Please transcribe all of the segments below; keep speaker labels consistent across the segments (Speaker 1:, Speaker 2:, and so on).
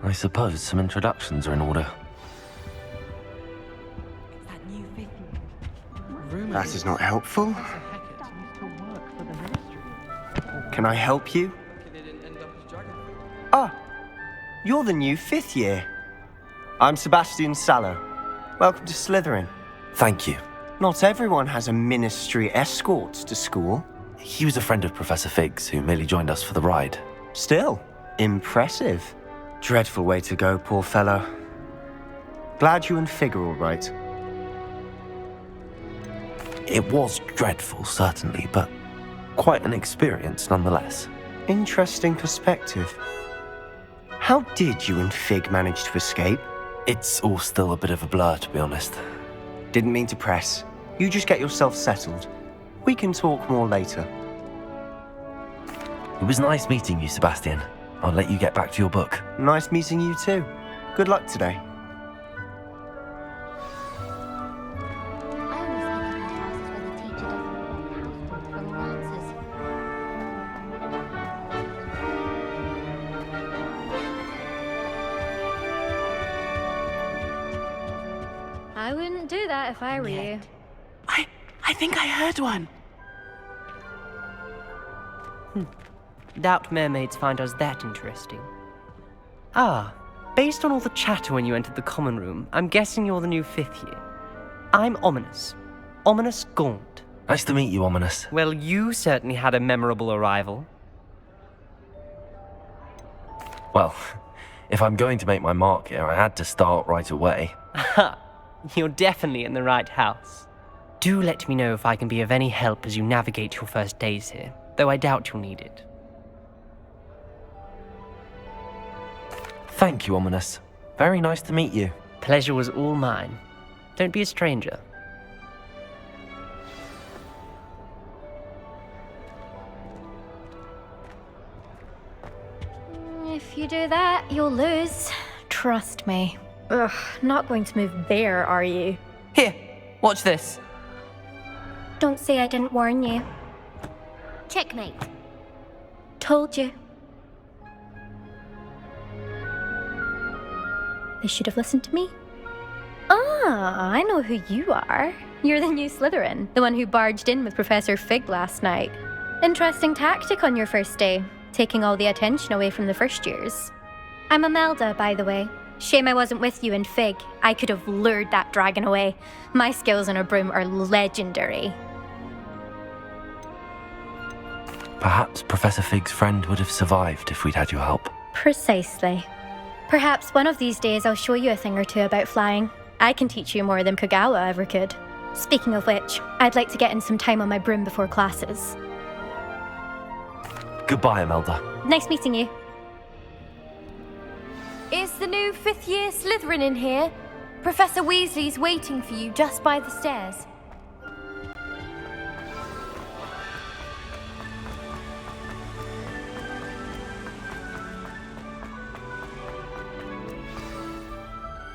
Speaker 1: I suppose some introductions are in order.
Speaker 2: That is not helpful. Can I help you? Ah, you're the new 5th year. I'm Sebastian Sallow. Welcome to Slytherin.
Speaker 1: Thank you.
Speaker 2: Not everyone has a ministry escort to school.
Speaker 1: He was a friend of Professor Fig's who merely joined us for the ride.
Speaker 2: Still, impressive. Dreadful way to go, poor fellow. Glad you and Fig are all right.
Speaker 1: It was dreadful, certainly, but quite an experience nonetheless.
Speaker 2: Interesting perspective. How did you and Fig manage to escape?
Speaker 1: It's all still a bit of a blur, to be honest.
Speaker 2: Didn't mean to press. You just get yourself settled. We can talk more later.
Speaker 1: It was nice meeting you, Sebastian. I'll let you get back to your book.
Speaker 2: Nice meeting you too. Good luck today.
Speaker 3: I wouldn't do that if I were you.
Speaker 4: I think I heard one.
Speaker 5: Doubt mermaids find us that interesting. Ah, based on all the chatter when you entered the common room, I'm guessing you're the new 5th year. I'm Ominous. Ominous Gaunt.
Speaker 1: Nice to meet you, Ominous.
Speaker 5: Well, you certainly had a memorable arrival.
Speaker 1: Well, if I'm going to make my mark here, I had to start right away.
Speaker 5: Ha! You're definitely in the right house. Do let me know if I can be of any help as you navigate your first days here, though I doubt you'll need it.
Speaker 1: Thank you, Ominous. Very nice to meet you.
Speaker 5: Pleasure was all mine. Don't be a stranger.
Speaker 3: If you do that, you'll lose. Trust me. Ugh, not going to move there, are you?
Speaker 5: Here, watch this.
Speaker 3: Don't say I didn't warn you.
Speaker 6: Checkmate.
Speaker 3: Told you. They should have listened to me. Ah, I know who you are. You're the new Slytherin, the one who barged in with Professor Fig last night. Interesting tactic on your first day, taking all the attention away from the first years. I'm Imelda, by the way. Shame I wasn't with you and Fig. I could have lured that dragon away. My skills on a broom are legendary.
Speaker 1: Perhaps Professor Fig's friend would have survived if we'd had your help.
Speaker 3: Precisely. Perhaps one of these days I'll show you a thing or two about flying. I can teach you more than Kogawa ever could. Speaking of which, I'd like to get in some time on my broom before classes.
Speaker 1: Goodbye, Imelda.
Speaker 3: Nice meeting you.
Speaker 6: Is the new 5th year Slytherin in here? Professor Weasley's waiting for you just by the stairs.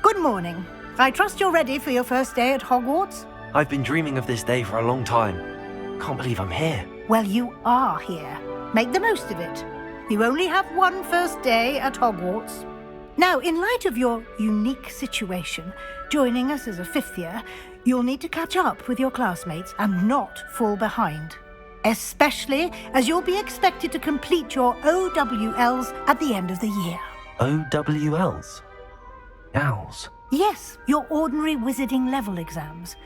Speaker 4: Good morning. I trust you're ready for your first day at Hogwarts?
Speaker 1: I've been dreaming of this day for a long time. Can't believe I'm here.
Speaker 4: Well, you are here. Make the most of it. You only have one first day at Hogwarts. Now, in light of your unique situation, joining us as a 5th year, you'll need to catch up with your classmates and not fall behind. Especially as you'll be expected to complete your OWLs at the end of the year.
Speaker 1: OWLs? Owls?
Speaker 4: Yes, your ordinary wizarding level exams.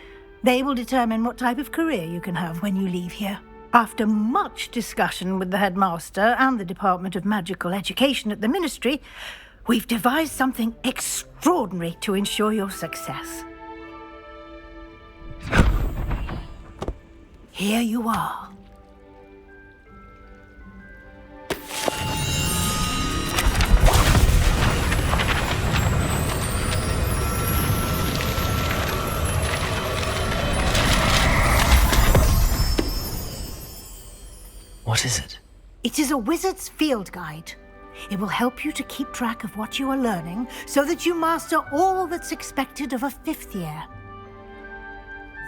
Speaker 4: They will determine what type of career you can have when you leave here. After much discussion with the headmaster and the Department of Magical Education at the Ministry, we've devised something extraordinary to ensure your success. Here you are.
Speaker 1: What is it?
Speaker 4: It is a wizard's field guide. It will help you to keep track of what you are learning so that you master all that's expected of a 5th year.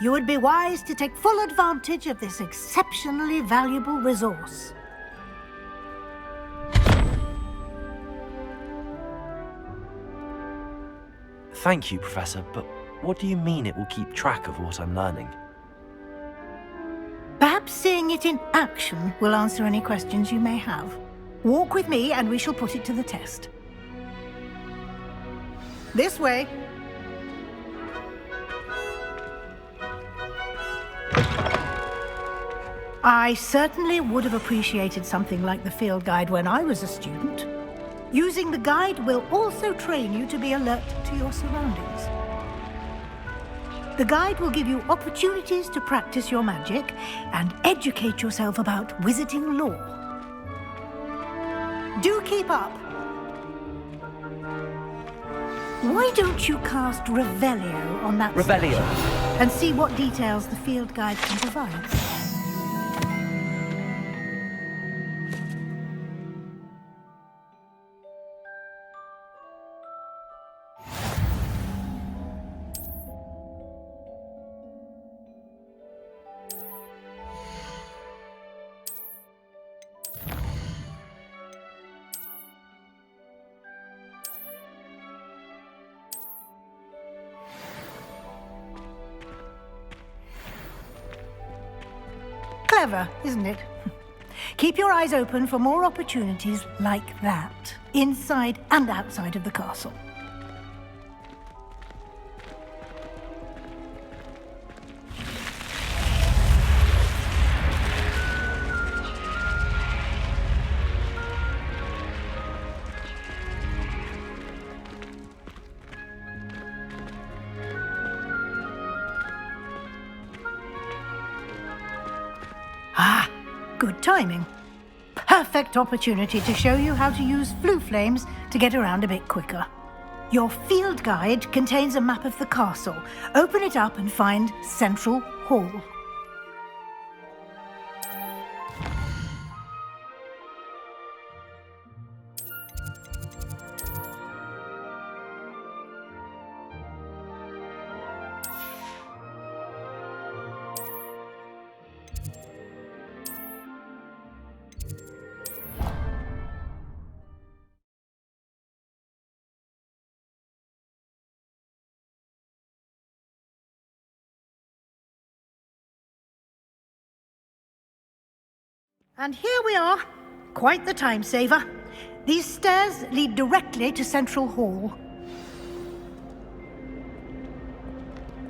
Speaker 4: You would be wise to take full advantage of this exceptionally valuable resource.
Speaker 1: Thank you, Professor, but what do you mean it will keep track of what I'm learning?
Speaker 4: Perhaps seeing it in action will answer any questions you may have. Walk with me and we shall put it to the test. This way. I certainly would have appreciated something like the field guide when I was a student. Using the guide will also train you to be alert to your surroundings. The guide will give you opportunities to practice your magic and educate yourself about wizarding lore. Do keep up. Why don't you cast Revelio on that
Speaker 5: Revelio.
Speaker 4: stage and see what details the field guide can provide? Clever, isn't it? Keep your eyes open for more opportunities like that, inside and outside of the castle. Ah, good timing. Perfect opportunity to show you how to use flue flames to get around a bit quicker. Your field guide contains a map of the castle. Open it up and find Central Hall. And here we are. Quite the time saver. These stairs lead directly to Central Hall.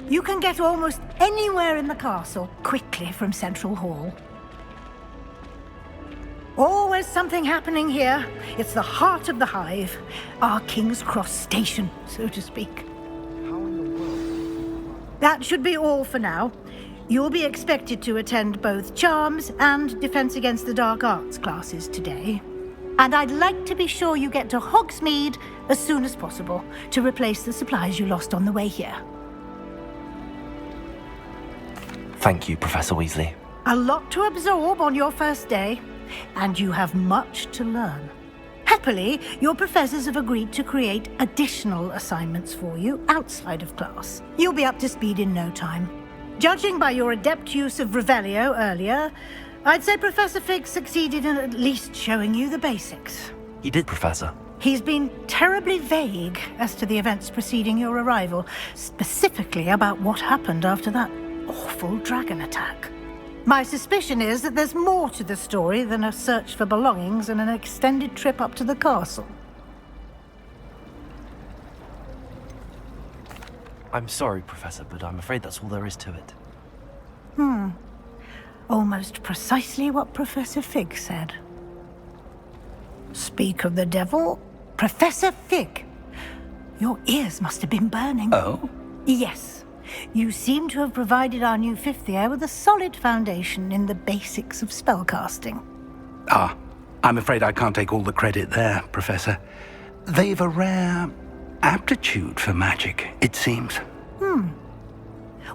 Speaker 4: You can get almost anywhere in the castle quickly from Central Hall. Always something happening here. It's the heart of the hive. Our King's Cross station, so to speak. That should be all for now. You'll be expected to attend both Charms and Defense Against the Dark Arts classes today. And I'd like to be sure you get to Hogsmeade as soon as possible to replace the supplies you lost on the way here.
Speaker 1: Thank you, Professor Weasley.
Speaker 4: A lot to absorb on your first day, and you have much to learn. Happily, your professors have agreed to create additional assignments for you outside of class. You'll be up to speed in no time. Judging by your adept use of Revelio earlier, I'd say Professor Fig succeeded in at least showing you the basics.
Speaker 1: He did, Professor.
Speaker 4: He's been terribly vague as to the events preceding your arrival, specifically about what happened after that awful dragon attack. My suspicion is that there's more to the story than a search for belongings and an extended trip up to the castle.
Speaker 1: I'm sorry, Professor, but I'm afraid that's all there is to it.
Speaker 4: Almost precisely what Professor Fig said. Speak of the devil, Professor Fig. Your ears must have been burning.
Speaker 7: Oh?
Speaker 4: Yes. You seem to have provided our new fifth year with a solid foundation in the basics of spellcasting.
Speaker 7: Ah, I'm afraid I can't take all the credit there, Professor. They've a rare aptitude for magic, it seems.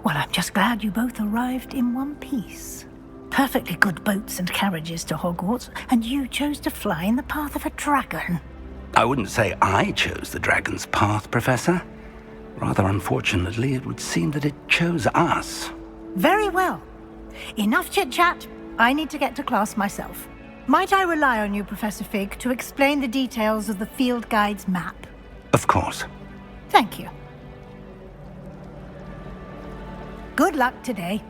Speaker 4: Well, I'm just glad you both arrived in one piece. Perfectly good boats and carriages to Hogwarts, and you chose to fly in the path of a dragon.
Speaker 7: I wouldn't say I chose the dragon's path, Professor. Rather unfortunately, it would seem that it chose us.
Speaker 4: Very well. Enough chit-chat. I need to get to class myself. Might I rely on you, Professor Fig, to explain the details of the field guide's map?
Speaker 7: Of course.
Speaker 4: Thank you. Good luck today.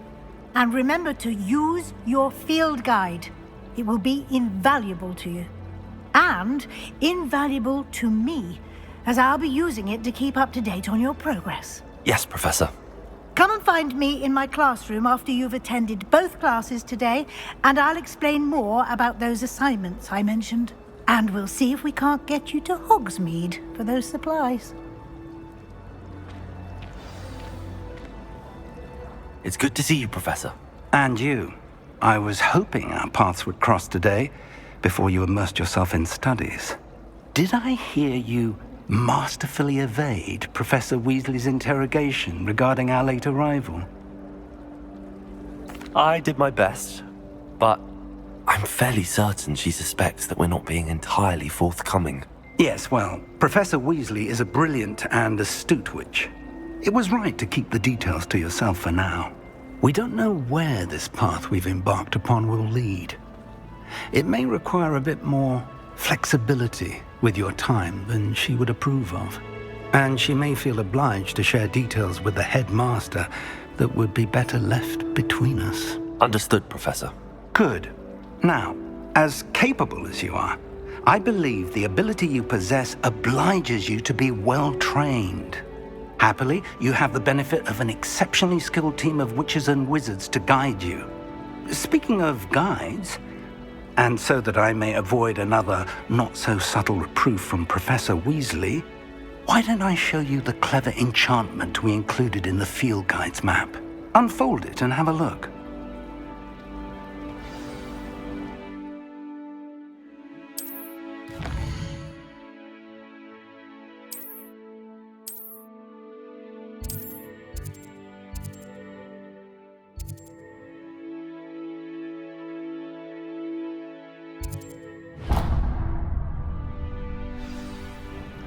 Speaker 4: And remember to use your field guide. It will be invaluable to you. And invaluable to me, as I'll be using it to keep up to date on your progress.
Speaker 1: Yes, Professor.
Speaker 4: Come and find me in my classroom after you've attended both classes today, and I'll explain more about those assignments I mentioned. And we'll see if we can't get you to Hogsmeade for those supplies.
Speaker 1: It's good to see you, Professor.
Speaker 7: And you. I was hoping our paths would cross today, before you immersed yourself in studies. Did I hear you masterfully evade Professor Weasley's interrogation regarding our late arrival?
Speaker 1: I did my best, but I'm fairly certain she suspects that we're not being entirely forthcoming.
Speaker 7: Yes, well, Professor Weasley is a brilliant and astute witch. It was right to keep the details to yourself for now. We don't know where this path we've embarked upon will lead. It may require a bit more flexibility with your time than she would approve of. And she may feel obliged to share details with the headmaster that would be better left between us.
Speaker 1: Understood, Professor.
Speaker 7: Good. Now, as capable as you are, I believe the ability you possess obliges you to be well trained. Happily, you have the benefit of an exceptionally skilled team of witches and wizards to guide you. Speaking of guides, and so that I may avoid another not-so-subtle reproof from Professor Weasley, why don't I show you the clever enchantment we included in the field guide's map? Unfold it and have a look.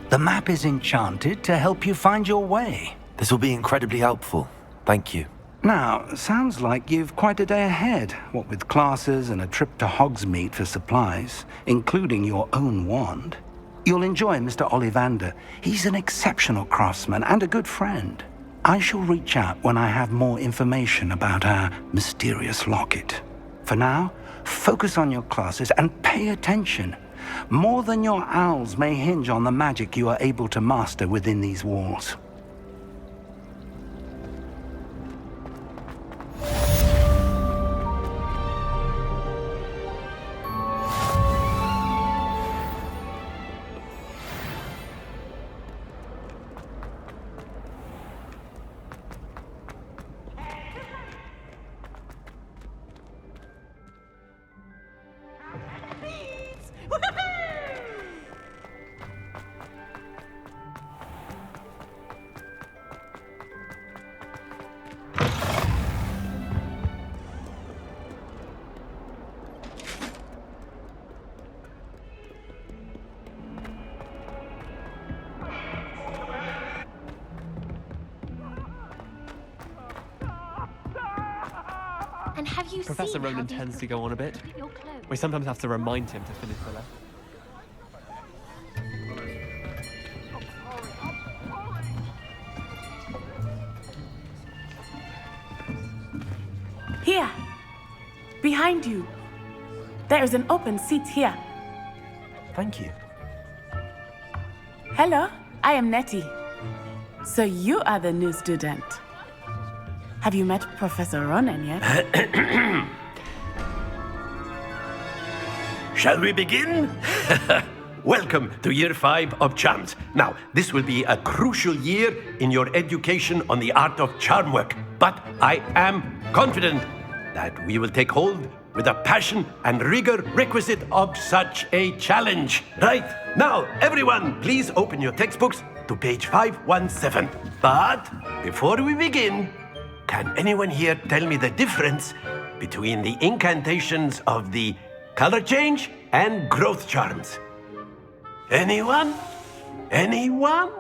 Speaker 7: The map is enchanted to help you find your way.
Speaker 1: This will be incredibly helpful. Thank you.
Speaker 7: Now, sounds like you've quite a day ahead, what with classes and a trip to Hogsmeade for supplies, including your own wand. You'll enjoy Mr. Ollivander. He's an exceptional craftsman and a good friend. I shall reach out when I have more information about our mysterious locket. For now, focus on your classes and pay attention. More than your owls may hinge on the magic you are able to master within these walls.
Speaker 6: And have you
Speaker 8: Professor
Speaker 6: seen
Speaker 8: Ronan
Speaker 6: how
Speaker 8: tends
Speaker 6: these
Speaker 8: to go on a bit.
Speaker 6: look at your clothes?
Speaker 8: We sometimes have to remind him to finish the lesson.
Speaker 9: Here! Behind you! There is an open seat here.
Speaker 1: Thank you.
Speaker 9: Hello, I am Nettie. So you are the new student. Have you met Professor Ronan yet?
Speaker 10: Shall we begin? Welcome to Year 5 of Charms. Now, this will be a crucial year in your education on the art of charm work, but I am confident that we will take hold with the passion and rigor requisite of such a challenge. Right, now, everyone, please open your textbooks to page 517. But before we begin, can anyone here tell me the difference between the incantations of the color change and growth charms? Anyone? Anyone?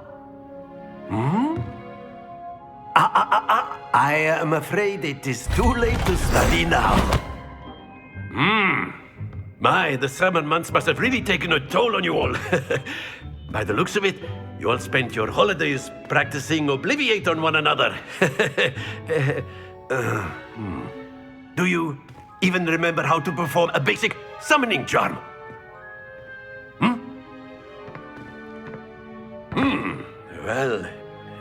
Speaker 10: I am afraid it is too late to study now. My, the summer months must have really taken a toll on you all. By the looks of it, you all spent your holidays practicing Obliviate on one another. Do you even remember how to perform a basic summoning charm? Well,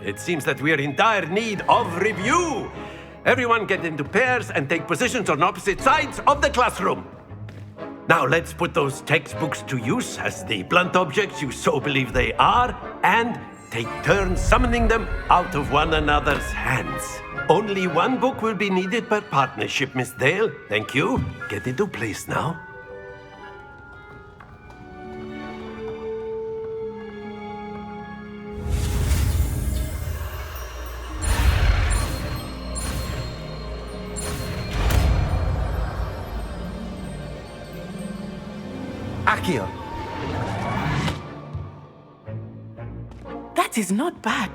Speaker 10: it seems that we are in dire need of review. Everyone get into pairs and take positions on opposite sides of the classroom. Now let's put those textbooks to use as the blunt objects you so believe they are, and take turns summoning them out of one another's hands. Only one book will be needed per partnership, Miss Dale. Thank you. Get into place now.
Speaker 2: Accio.
Speaker 9: That is not bad.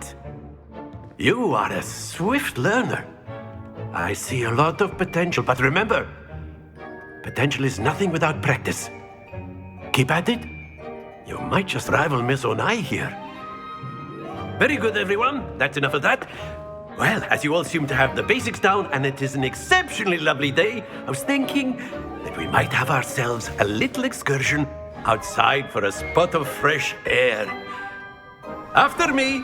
Speaker 10: You are a swift learner. I see a lot of potential, but remember, potential is nothing without practice. Keep at it. You might just rival Miss Onai here. Very good, everyone. That's enough of that. Well, as you all seem to have the basics down, and it is an exceptionally lovely day, I was thinking that we might have ourselves a little excursion outside for a spot of fresh air. After me.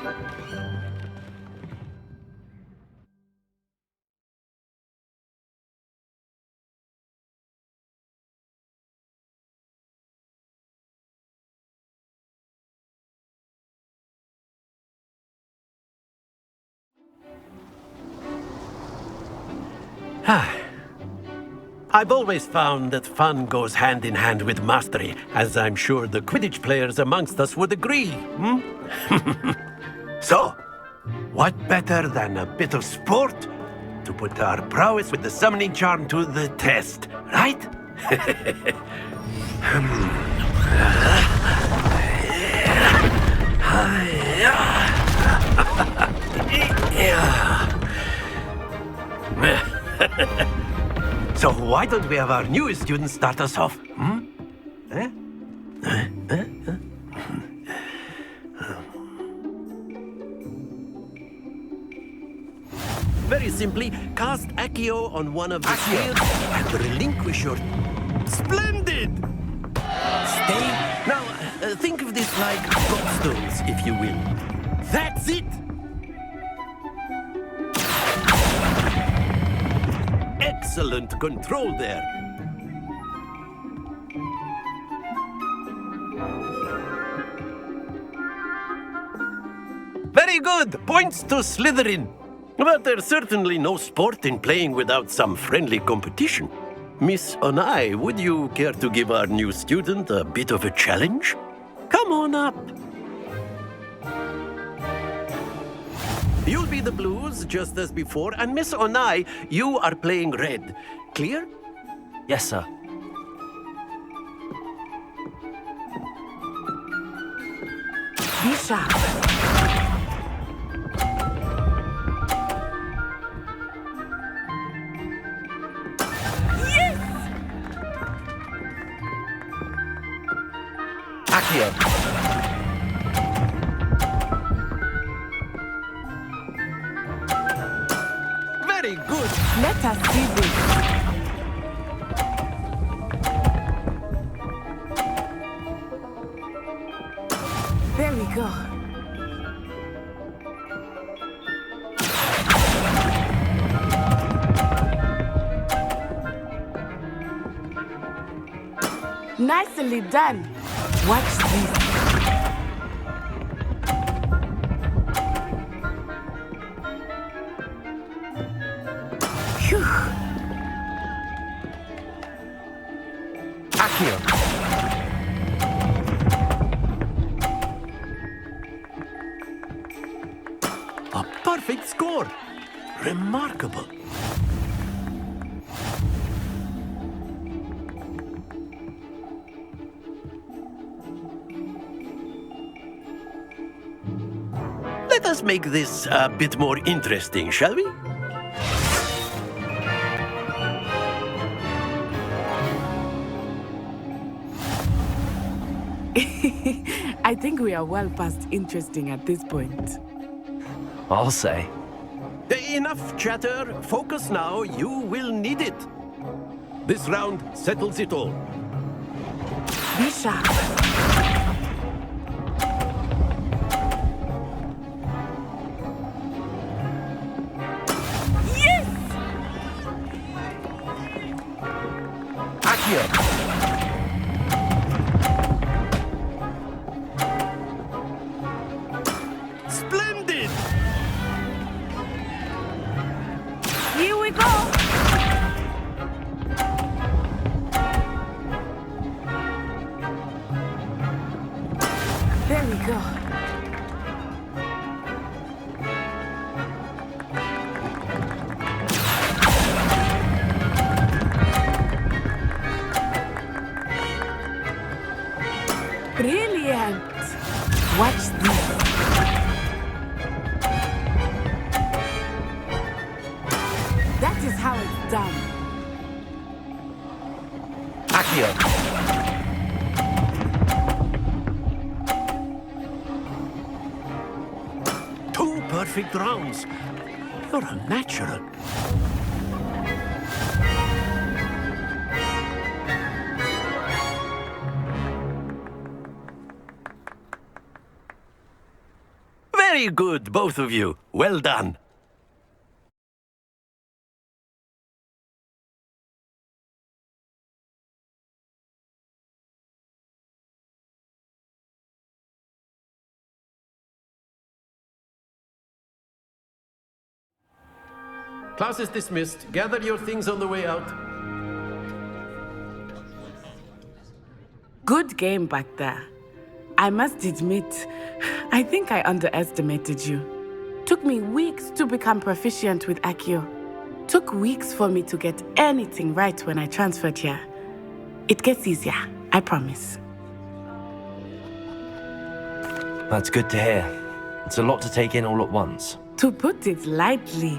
Speaker 10: I've always found that fun goes hand in hand with mastery, as I'm sure the Quidditch players amongst us would agree. So, what better than a bit of sport to put our prowess with the summoning charm to the test, right? So why don't we have our newest student start us off? Very simply, cast Accio on one of the shields and relinquish your... Splendid! Stay... Now, think of this like gobstones, if you will. That's it! Excellent control there. Very good. Points to Slytherin. But there's certainly no sport in playing without some friendly competition. Miss Onai, would you care to give our new student a bit of a challenge? Come on up. You'll be the blues, just as before, and Miss Onai, you are playing red. Clear?
Speaker 2: Yes, sir.
Speaker 9: Be sharp.
Speaker 2: Accio.
Speaker 10: Very good.
Speaker 9: Let us see this. There we go. Nicely done. Watch this. Phew.
Speaker 2: Accio.
Speaker 10: A perfect score. Remarkable. Let us make this a bit more interesting, shall we?
Speaker 9: I think we are well past interesting at this point.
Speaker 2: I'll say.
Speaker 10: Enough chatter. Focus now. You will need it. This round settles it all.
Speaker 9: Be sharp. Yes!
Speaker 2: Accio!
Speaker 10: Splendid!
Speaker 9: Here we go! There we go. Brilliant! Watch this. That is how it's done.
Speaker 2: Accio!
Speaker 10: Two perfect rounds. You're a natural. Very good, both of you. Well done. Class is dismissed. Gather your things on the way out.
Speaker 9: Good game back there. I must admit, I think I underestimated you. Took me weeks to become proficient with Accio. Took weeks for me to get anything right when I transferred here. It gets easier, I promise.
Speaker 1: That's good to hear. It's a lot to take in all at once.
Speaker 9: To put it lightly,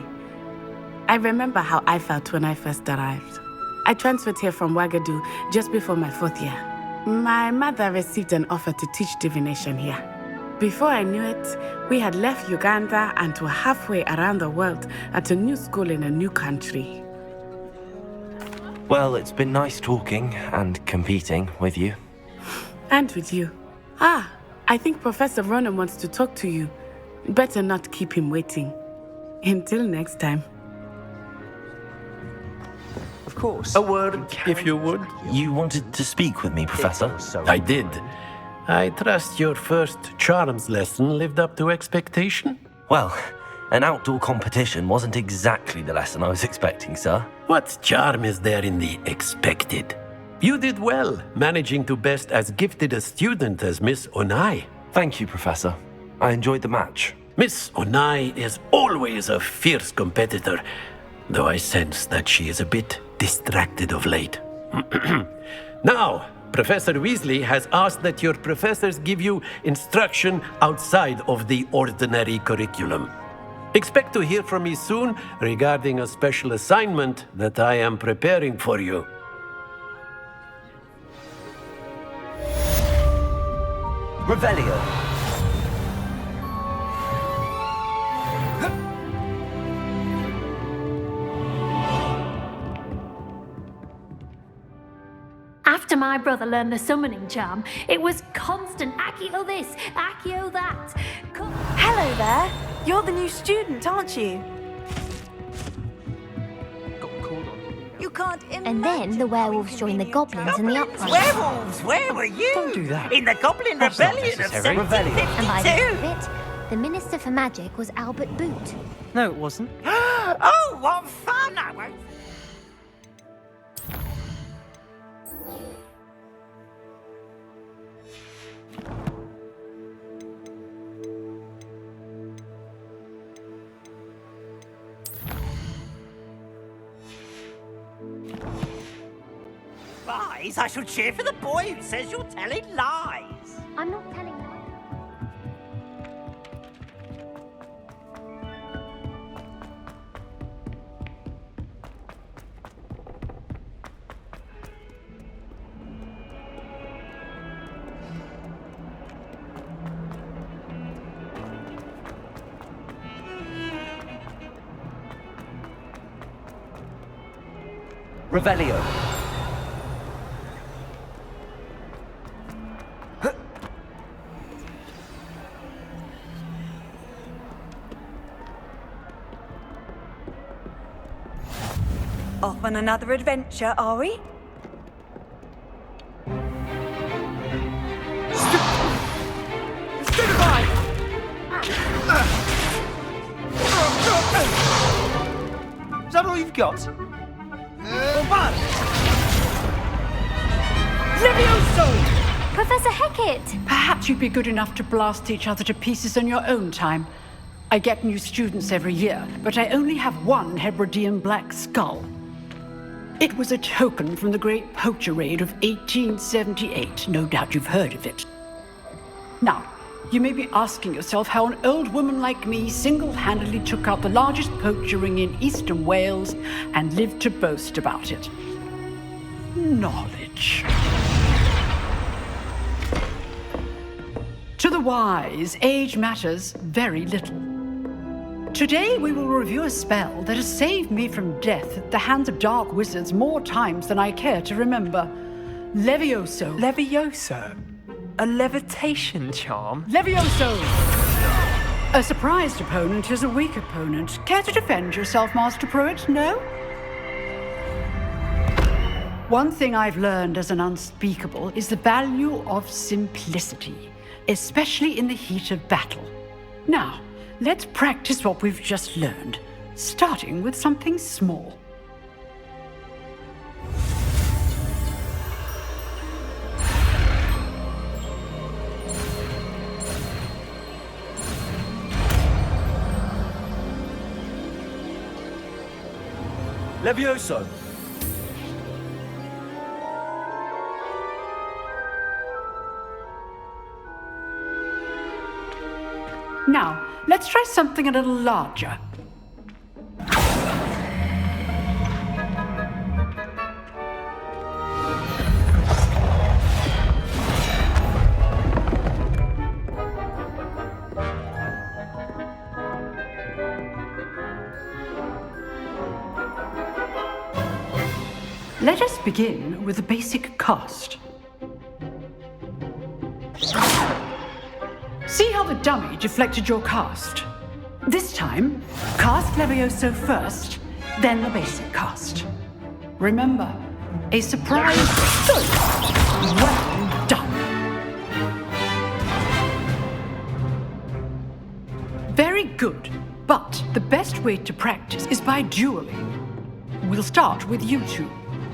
Speaker 9: I remember how I felt when I first arrived. I transferred here from Ouagadougou just before my 4th year. My mother received an offer to teach divination here. Before I knew it, we had left Uganda and were halfway around the world at a new school in a new country.
Speaker 1: Well, it's been nice talking and competing with you.
Speaker 9: And with you. Ah, I think Professor Ronan wants to talk to you. Better not keep him waiting. Until next time.
Speaker 2: Of course.
Speaker 10: A word, if you would.
Speaker 1: You wanted to speak with me, Professor?
Speaker 10: I did. I trust your first charms lesson lived up to expectation?
Speaker 1: Well, an outdoor competition wasn't exactly the lesson I was expecting, sir.
Speaker 10: What charm is there in the expected? You did well, managing to best as gifted a student as Miss Onai.
Speaker 1: Thank you, Professor. I enjoyed the match.
Speaker 10: Miss Onai is always a fierce competitor, though I sense that she is a bit distracted of late. Now, Professor Weasley has asked that your professors give you instruction outside of the ordinary curriculum. Expect to hear from me soon regarding a special assignment that I am preparing for you.
Speaker 2: Revelio.
Speaker 11: After my brother learned the summoning charm, it was constant Accio this, Accio that.
Speaker 12: Hello there. You're the new student, aren't you?
Speaker 13: You can't imagine.
Speaker 6: And then the werewolves joined the goblins in the uprising.
Speaker 13: Werewolves? Where were you?
Speaker 2: Don't do that.
Speaker 13: In the Goblin Rebellion of
Speaker 2: necessary.
Speaker 13: 1752.
Speaker 6: And by the end of it, the Minister for Magic was Albert Boot.
Speaker 5: No, it wasn't.
Speaker 13: Oh, what fun! I won't. Lies? I shall cheer for the boy who says you're telling lies.
Speaker 6: I'm not telling lies.
Speaker 5: Revelio.
Speaker 12: Off on another adventure, are we?
Speaker 5: Is that all you've got?
Speaker 11: Levioso! Professor Hecat!
Speaker 14: Perhaps you'd be good enough to blast each other to pieces in your own time. I get new students every year, but I only have one Hebridean black skull. It was a token from the Great Poacher Raid of 1878. No doubt you've heard of it. Now, you may be asking yourself how an old woman like me single-handedly took out the largest poacher ring in eastern Wales and lived to boast about it. Knowledge. To the wise, age matters very little. Today we will review a spell that has saved me from death at the hands of dark wizards more times than I care to remember. Levioso.
Speaker 5: Levioso? A levitation charm?
Speaker 14: Levioso! A surprised opponent is a weak opponent. Care to defend yourself, Master Pruitt? No? One thing I've learned as an unspeakable is the value of simplicity, especially in the heat of battle. Now, let's practice what we've just learned, starting with something small.
Speaker 5: Levioso!
Speaker 14: Now, let's try something a little larger. Let us begin with a basic cast. See how the dummy deflected your cast? This time, cast Levioso first, then the basic cast. Remember, a surprise. Good. Well done. Very good, but the best way to practice is by dueling. We'll start with you two.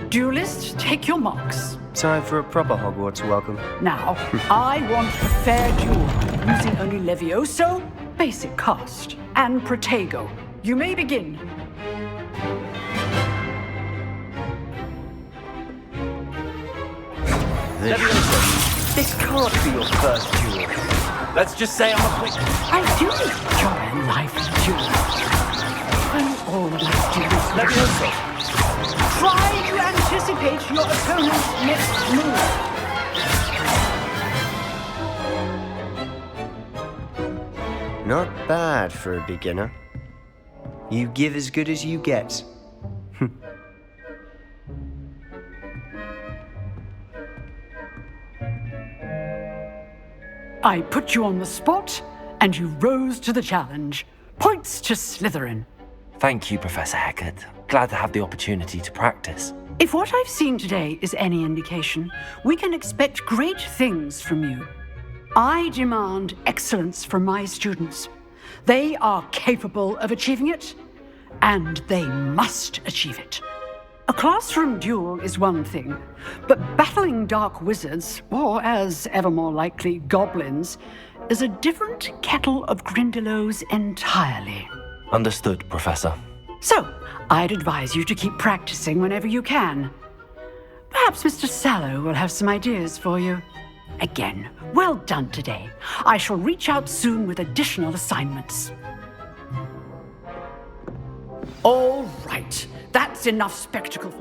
Speaker 14: Duelists, take your marks.
Speaker 2: Time for a proper Hogwarts welcome.
Speaker 14: Now, I want a fair duel, using only Levioso, basic cast, and Protego. You may begin.
Speaker 5: Levioso, this can't be your first duel. Let's just say I'm a quick...
Speaker 14: I do enjoy a lively duel. I'm all like duels.
Speaker 5: Levioso!
Speaker 14: Try to anticipate your opponent's next move.
Speaker 2: Not bad for a beginner. You give as good as you get.
Speaker 14: I put you on the spot, and you rose to the challenge. Points to Slytherin.
Speaker 1: Thank you, Professor Hecat. Glad to have the opportunity to practice.
Speaker 14: If what I've seen today is any indication, we can expect great things from you. I demand excellence from my students. They are capable of achieving it, and they must achieve it. A classroom duel is one thing, but battling dark wizards, or as ever more likely, goblins, is a different kettle of Grindylows entirely.
Speaker 1: Understood, Professor.
Speaker 14: So, I'd advise you to keep practicing whenever you can. Perhaps Mr. Sallow will have some ideas for you. Again, well done today. I shall reach out soon with additional assignments. All right, that's enough spectacle.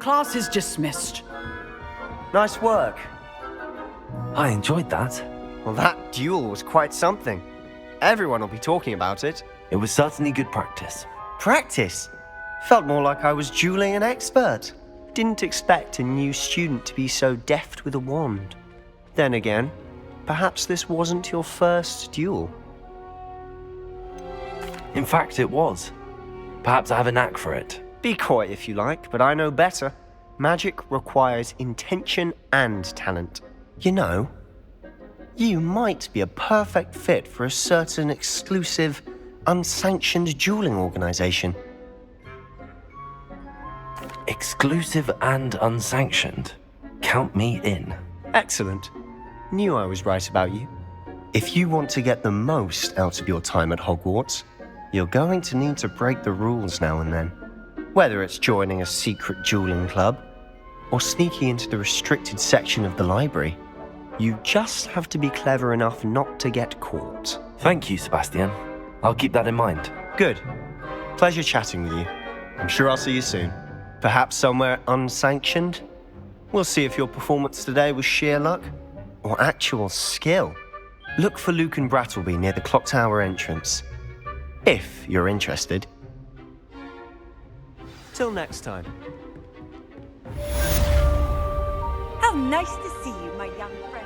Speaker 14: class is dismissed.
Speaker 2: Nice work.
Speaker 1: I enjoyed that.
Speaker 2: Well, that duel was quite something. Everyone will be talking about it.
Speaker 1: It was certainly good practice.
Speaker 2: Practice? Felt more like I was dueling an expert. Didn't expect a new student to be so deft with a wand. Then again, perhaps this wasn't your first duel.
Speaker 1: In fact, it was. Perhaps I have a knack for it.
Speaker 2: Be coy if you like, but I know better. Magic requires intention and talent. You know, you might be a perfect fit for a certain exclusive, unsanctioned dueling organization.
Speaker 1: Exclusive and unsanctioned. Count me in.
Speaker 2: Excellent. Knew I was right about you. If you want to get the most out of your time at Hogwarts, you're going to need to break the rules now and then. Whether it's joining a secret dueling club or sneaking into the restricted section of the library, you just have to be clever enough not to get caught.
Speaker 1: Thank you, Sebastian. I'll keep that in mind.
Speaker 2: Good. Pleasure chatting with you. I'm sure I'll see you soon. Perhaps somewhere unsanctioned? We'll see if your performance today was sheer luck or actual skill. Look for Luke and Brattleby near the clock tower entrance, if you're interested. Till next time.
Speaker 12: How nice to see you, my young friend.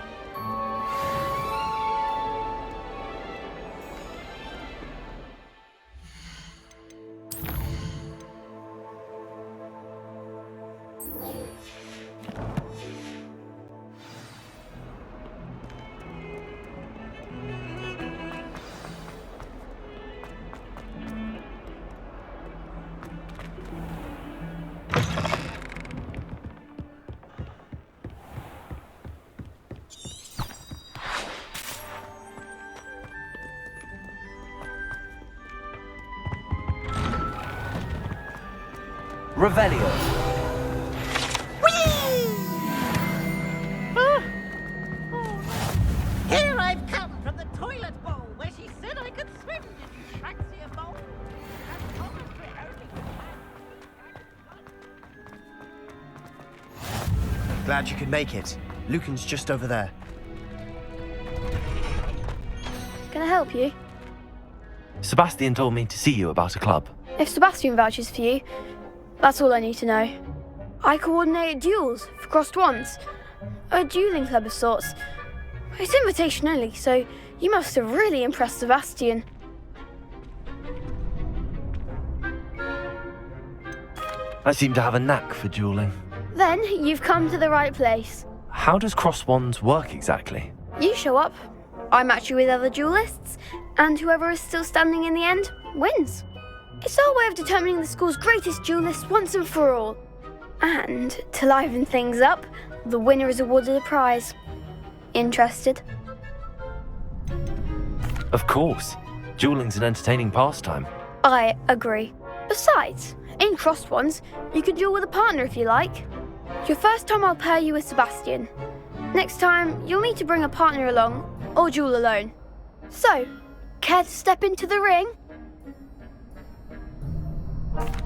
Speaker 1: Revelio.
Speaker 13: Here I've come from the toilet bowl where she said I could swim. Did you fancy a bowl? And Thomas
Speaker 2: Glad you could make it. Lucan's just over there.
Speaker 15: Can I help you?
Speaker 1: Sebastian told me to see you about a club.
Speaker 15: If Sebastian vouches for you, that's all I need to know. I coordinate duels for crossed wands. A dueling club of sorts. It's invitation only, so you must have really impressed Sebastian.
Speaker 1: I seem to have a knack for dueling.
Speaker 15: Then you've come to the right place.
Speaker 1: How does cross wands work exactly?
Speaker 15: You show up, I match you with other duelists, and whoever is still standing in the end wins. It's our way of determining the school's greatest duelist once and for all. And to liven things up, the winner is awarded a prize. Interested?
Speaker 1: Of course. Dueling's an entertaining pastime.
Speaker 15: I agree. Besides, in crossed wands, you can duel with a partner if you like. Your first time I'll pair you with Sebastian. Next time, you'll need to bring a partner along, or duel alone. So, care to step into the ring?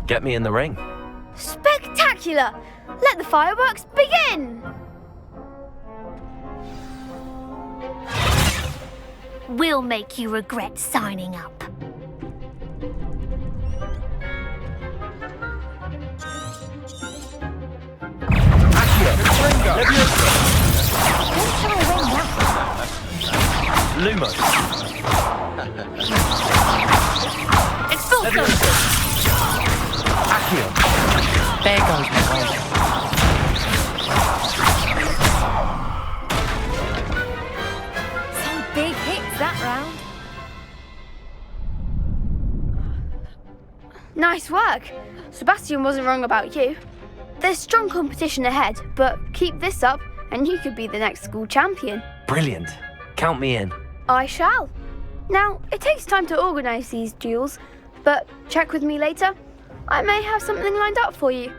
Speaker 1: Get me in the ring.
Speaker 15: Spectacular! Let the fireworks begin!
Speaker 11: We'll make you regret signing up.
Speaker 1: Lumos.
Speaker 11: It's full
Speaker 5: Accio. There goes my way.
Speaker 6: Some big hits that round.
Speaker 15: Nice work. Sebastian wasn't wrong about you. There's strong competition ahead, but keep this up and you could be the next school champion.
Speaker 1: Brilliant. Count me in.
Speaker 15: I shall. Now, it takes time to organise these duels, but check with me later. I may have something lined up for you.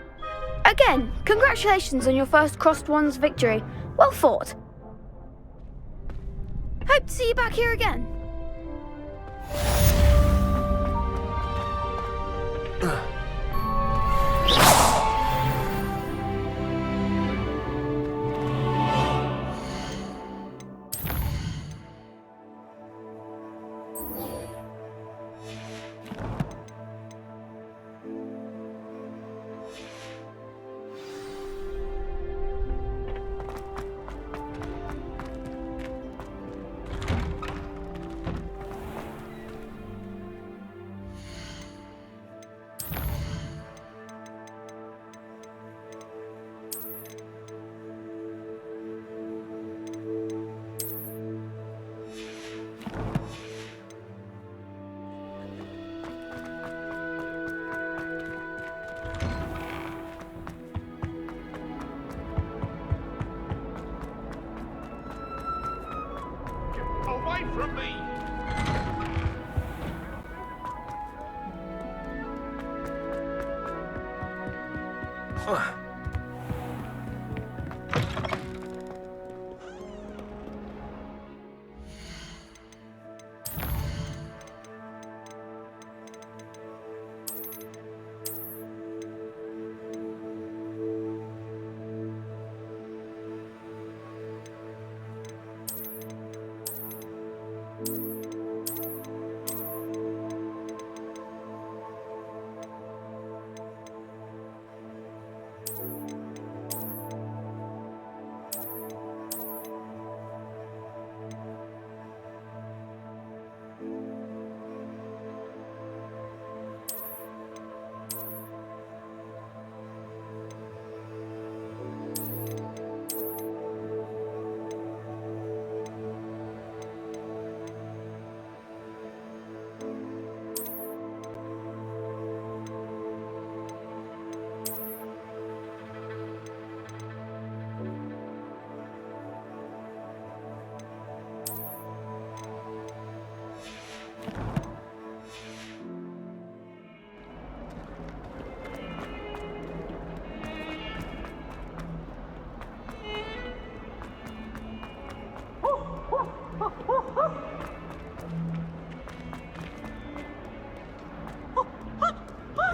Speaker 15: Again, congratulations on your first crossed wands victory. Well fought. Hope to see you back here again.
Speaker 10: from me!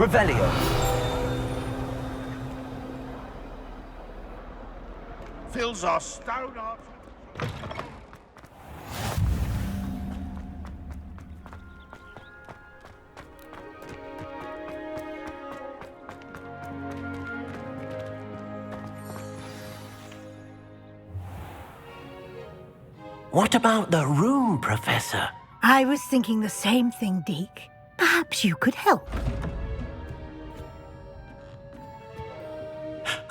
Speaker 1: Revelio.
Speaker 10: Fills our stone up.
Speaker 1: What about the room, Professor?
Speaker 4: I was thinking the same thing, Deke. Perhaps you could help.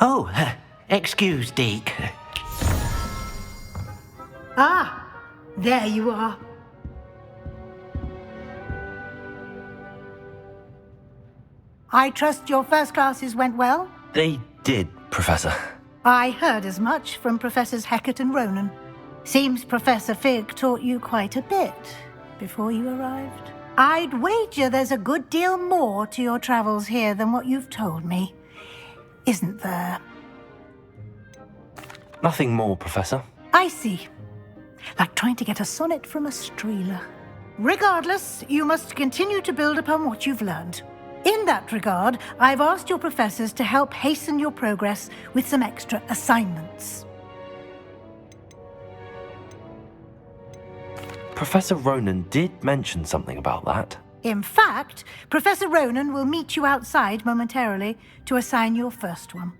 Speaker 16: Oh, excuse, Deke.
Speaker 4: Ah, there you are. I trust your first classes went well?
Speaker 1: They did, Professor.
Speaker 4: I heard as much from Professors Hecat and Ronan. Seems Professor Fig taught you quite a bit before you arrived. I'd wager there's a good deal more to your travels here than what you've told me. Isn't there?
Speaker 1: Nothing more, Professor.
Speaker 4: I see. Like trying to get a sonnet from a streeler. Regardless, you must continue to build upon what you've learned. In that regard, I've asked your professors to help hasten your progress with some extra assignments.
Speaker 1: Professor Ronan did mention something about that.
Speaker 4: In fact, Professor Ronan will meet you outside momentarily to assign your first one.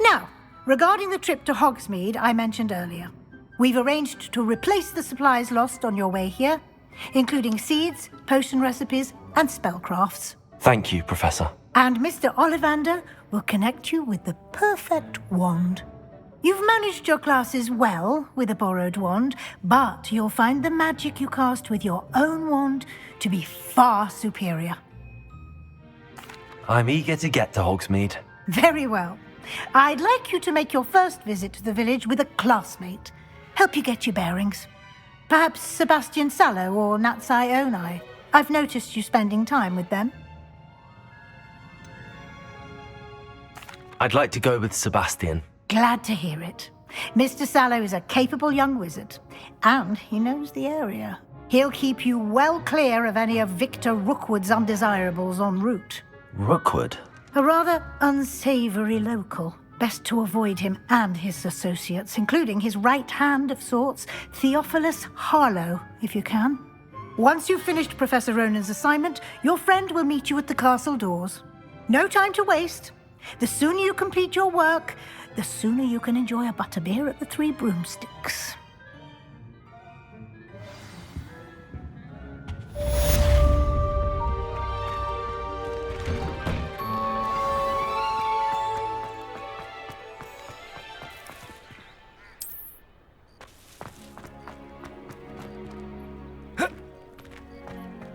Speaker 4: Now, regarding the trip to Hogsmeade I mentioned earlier, we've arranged to replace the supplies lost on your way here, including seeds, potion recipes, and spellcrafts.
Speaker 1: Thank you, Professor.
Speaker 4: And Mr. Ollivander will connect you with the perfect wand. You've managed your classes well with a borrowed wand, but you'll find the magic you cast with your own wand to be far superior.
Speaker 1: I'm eager to get to Hogsmeade.
Speaker 4: Very well. I'd like you to make your first visit to the village with a classmate. Help you get your bearings. Perhaps Sebastian Sallow or Natsai Onai. I've noticed you spending time with them.
Speaker 1: I'd like to go with Sebastian.
Speaker 4: Glad to hear it. Mr. Sallow is a capable young wizard, and he knows the area. He'll keep you well clear of any of Victor Rookwood's undesirables en route.
Speaker 1: Rookwood?
Speaker 4: A rather unsavory local. Best to avoid him and his associates, including his right hand of sorts, Theophilus Harlow, if you can. Once you've finished Professor Ronan's assignment, your friend will meet you at the castle doors. No time to waste. The sooner you complete your work, the sooner you can enjoy a butterbeer at the Three Broomsticks.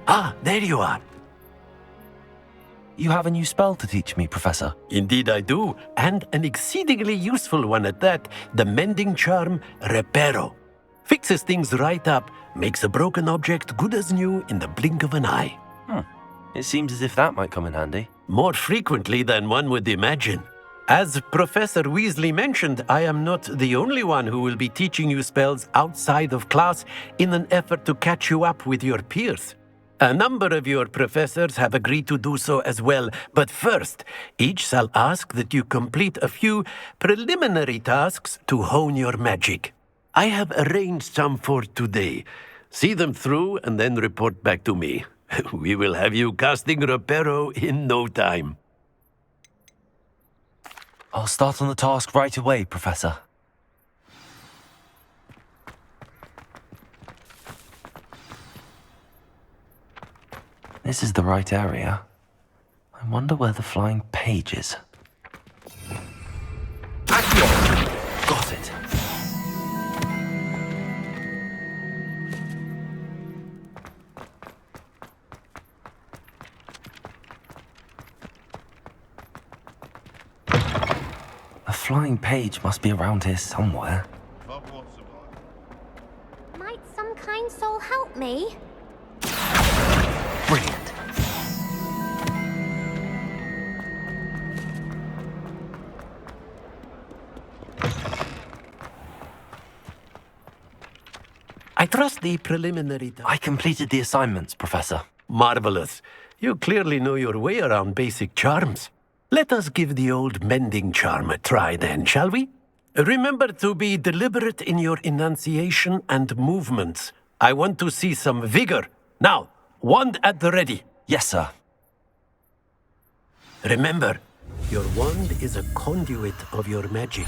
Speaker 10: Ah, there you are.
Speaker 1: You have a new spell to teach me, Professor.
Speaker 10: Indeed I do, and an exceedingly useful one at that, the mending charm Reparo. Fixes things right up, makes a broken object good as new in the blink of an eye.
Speaker 1: It seems as if that might come in handy.
Speaker 10: More frequently than one would imagine. As Professor Weasley mentioned, I am not the only one who will be teaching you spells outside of class in an effort to catch you up with your peers. A number of your professors have agreed to do so as well, but first, each shall ask that you complete a few preliminary tasks to hone your magic. I have arranged some for today. See them through and then report back to me. We will have you casting Reparo in no time.
Speaker 1: I'll start on the task right away, Professor. This is the right area. I wonder where the flying page is. Accio! Got it. A flying page must be around here somewhere.
Speaker 6: Might some kind soul help me?
Speaker 1: Brilliant.
Speaker 10: I trust the preliminary...
Speaker 1: I completed the assignments, Professor.
Speaker 10: Marvelous. You clearly know your way around basic charms. Let us give the old mending charm a try then, shall we? Remember to be deliberate in your enunciation and movements. I want to see some vigor. Now, wand at the ready.
Speaker 1: Yes, sir.
Speaker 10: Remember, your wand is a conduit of your magic.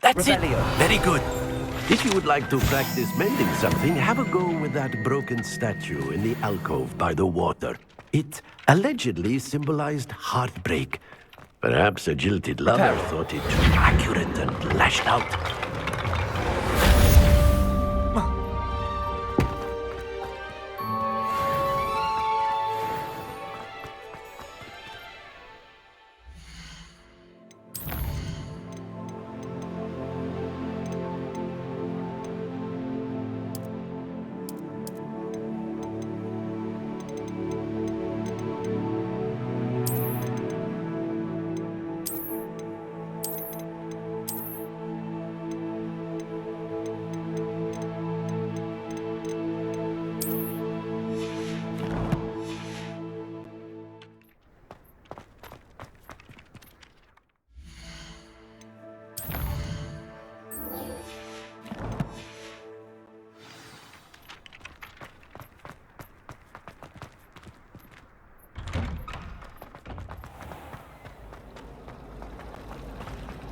Speaker 10: That's it. Very good. If you would like to practice mending something, have a go with that broken statue in the alcove by the water. It allegedly symbolized heartbreak. Perhaps a jilted lover thought it too accurate and lashed out.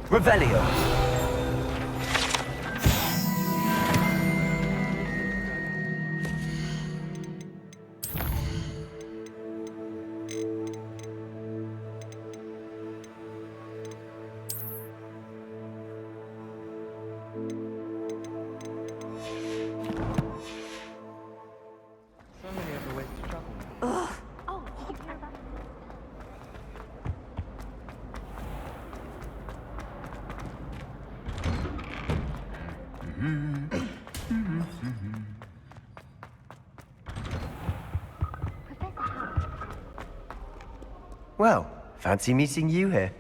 Speaker 1: Revelio.
Speaker 2: Well, fancy meeting you here.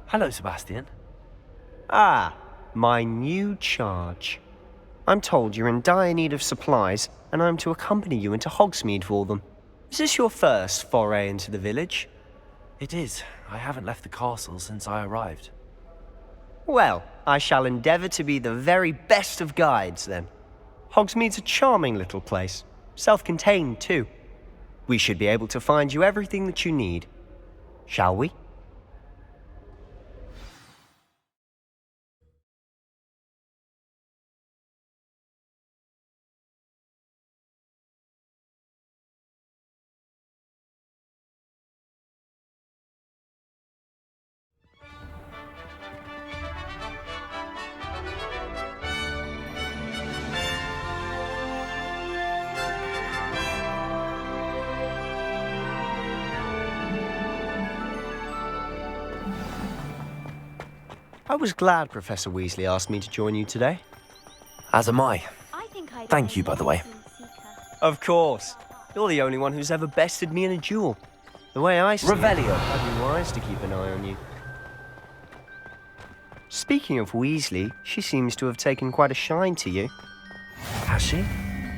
Speaker 1: Hello, Sebastian.
Speaker 2: Ah, my new charge. I'm told you're in dire need of supplies, and I'm to accompany you into Hogsmeade for them. Is this your first foray into the village?
Speaker 1: It is. I haven't left the castle since I arrived.
Speaker 2: Well, I shall endeavour to be the very best of guides, then. Hogsmeade's a charming little place. Self-contained, too. We should be able to find you everything that you need. Shall we? I was glad Professor Weasley asked me to join you today.
Speaker 1: As am I. Thank you, by the way.
Speaker 2: Of course. You're the only one who's ever bested me in a duel. The way I see it,
Speaker 1: Revelio.
Speaker 2: I'd be wise to keep an eye on you. Speaking of Weasley, she seems to have taken quite a shine to you.
Speaker 1: Has she?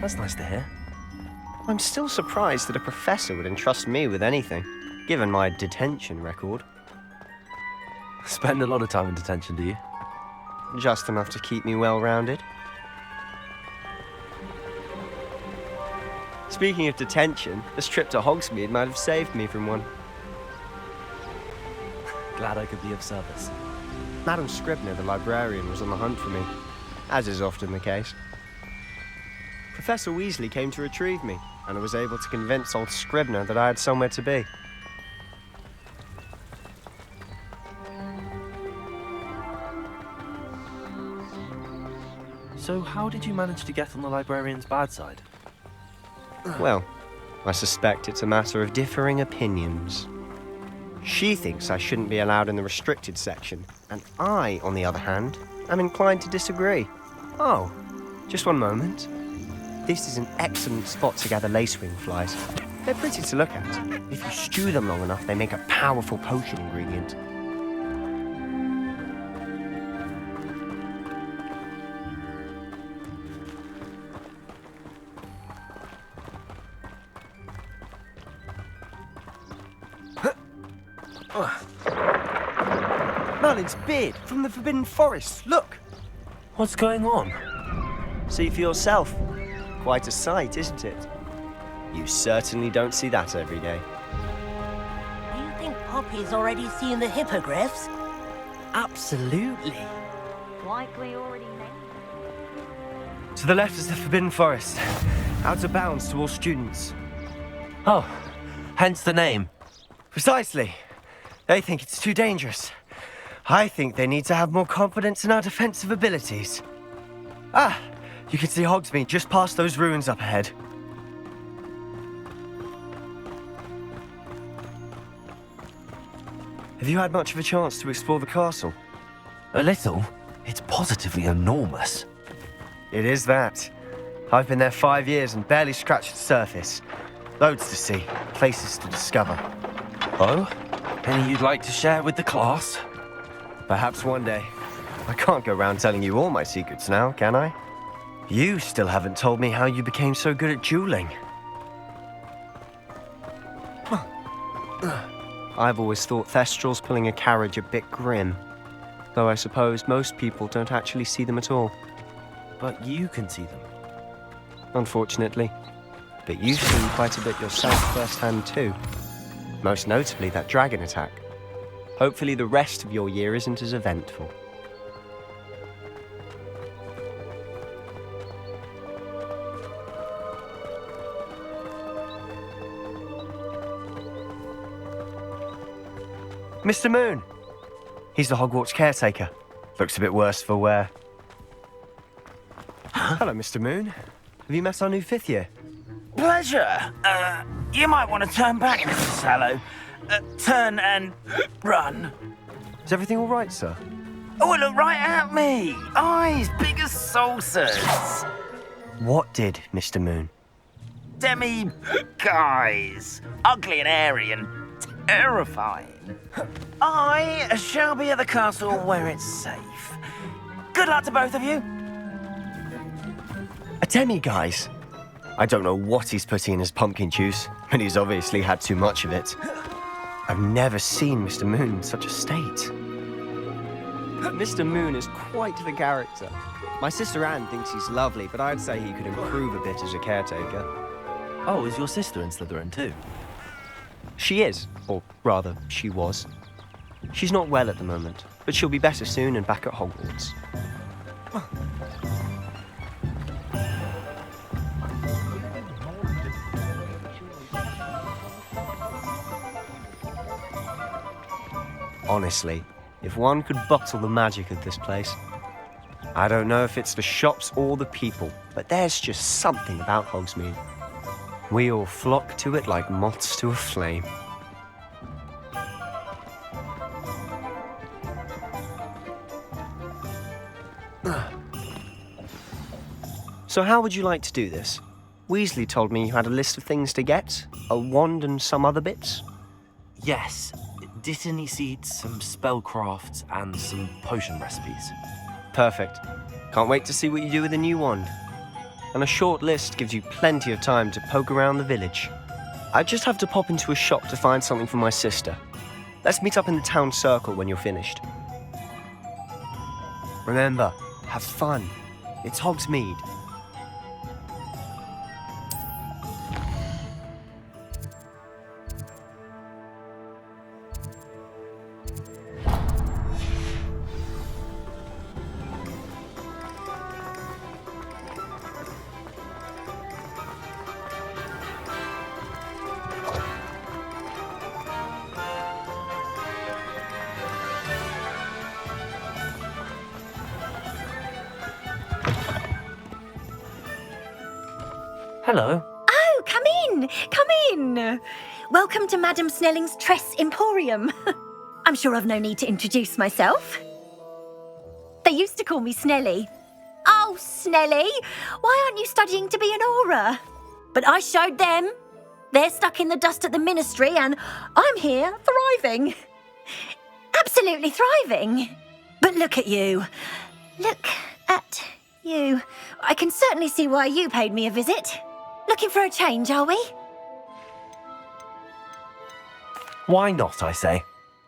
Speaker 1: That's nice to hear.
Speaker 2: I'm still surprised that a professor would entrust me with anything, given my detention record.
Speaker 1: Spend a lot of time in detention, do you?
Speaker 2: Just enough to keep me well-rounded. Speaking of detention, this trip to Hogsmeade might have saved me from one.
Speaker 1: Glad I could be of service.
Speaker 2: Madam Scribner, the librarian, was on the hunt for me, as is often the case. Professor Weasley came to retrieve me, and I was able to convince old Scribner that I had somewhere to be.
Speaker 1: So how did you manage to get on the librarian's bad side?
Speaker 2: Well, I suspect it's a matter of differing opinions. She thinks I shouldn't be allowed in the restricted section, and I, on the other hand, am inclined to disagree. Oh, just one moment. This is an excellent spot to gather lacewing flies. They're pretty to look at. If you stew them long enough, they make a powerful potion ingredient. Merlin's beard from the Forbidden Forest. Look!
Speaker 1: What's going on?
Speaker 2: See for yourself. Quite a sight, isn't it? You certainly don't see that every day.
Speaker 13: Do you think Poppy's already seen the hippogriffs?
Speaker 5: Absolutely.
Speaker 13: Likely already named.
Speaker 2: To the left is the Forbidden Forest. Out of bounds to all students.
Speaker 1: Oh, hence the name.
Speaker 2: Precisely. They think it's too dangerous. I think they need to have more confidence in our defensive abilities. Ah, you can see Hogsmeade just past those ruins up ahead. Have you had much of a chance to explore the castle?
Speaker 1: A little. It's positively enormous.
Speaker 2: It is that. I've been there 5 years and barely scratched the surface. Loads to see, places to discover.
Speaker 1: Oh? Any you'd like to share with the class?
Speaker 2: Perhaps one day. I can't go around telling you all my secrets now, can I? You still haven't told me how you became so good at dueling. I've always thought Thestrals pulling a carriage a bit grim. Though I suppose most people don't actually see them at all.
Speaker 1: But you can see them.
Speaker 2: Unfortunately. But you've seen quite a bit yourself firsthand too. Most notably that dragon attack. Hopefully the rest of your year isn't as eventful. Mr. Moon! He's the Hogwarts caretaker. Looks a bit worse for wear. Hello, Mr. Moon. Have you met our new 5th year?
Speaker 17: Pleasure. You might want to turn back, Mr. Sallow. Turn and run.
Speaker 2: Is everything all right, sir?
Speaker 17: Oh, look right at me. Eyes big as saucers.
Speaker 2: What did, Mr. Moon?
Speaker 17: Guys. Ugly and airy and terrifying. I shall be at the castle where it's safe. Good luck to both of you.
Speaker 2: A demi-guise? I don't know what he's putting in his pumpkin juice, but he's obviously had too much of it. I've never seen Mr. Moon in such a state. Mr. Moon is quite the character. My sister Anne thinks he's lovely, but I'd say he could improve a bit as a caretaker.
Speaker 1: Oh, is your sister in Slytherin too?
Speaker 2: She is, or rather, she was. She's not well at the moment, but she'll be better soon and back at Hogwarts. Honestly, if one could bottle the magic of this place. I don't know if it's the shops or the people, but there's just something about Hogsmeade. We all flock to it like moths to a flame. So how would you like to do this? Weasley told me you had a list of things to get, a wand and some other bits.
Speaker 1: Yes, Dittany seeds, some spellcrafts, and some potion recipes.
Speaker 2: Perfect. Can't wait to see what you do with the new wand. And a short list gives you plenty of time to poke around the village. I just have to pop into a shop to find something for my sister. Let's meet up in the town circle when you're finished. Remember, have fun. It's Hogsmeade.
Speaker 1: Hello.
Speaker 18: Oh, come in! Come in! Welcome to Madame Snelling's Tress Emporium. I'm sure I've no need to introduce myself. They used to call me Snelly. Oh, Snelly, why aren't you studying to be an aura? But I showed them. They're stuck in the dust at the ministry and I'm here thriving. Absolutely thriving. But look at you. Look at you. I can certainly see why you paid me a visit. Looking for a change, are we?
Speaker 1: Why not, I say?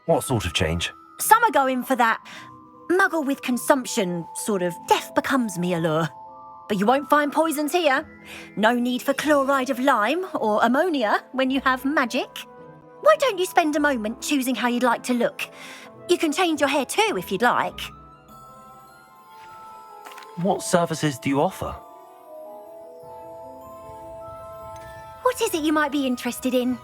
Speaker 1: What sort of change?
Speaker 18: Some are going for that muggle with consumption, sort of death becomes me allure. But you won't find poisons here. No need for chloride of lime or ammonia when you have magic. Why don't you spend a moment choosing how you'd like to look? You can change your hair too if you'd like.
Speaker 1: What services do you offer?
Speaker 18: What is it you might be interested in?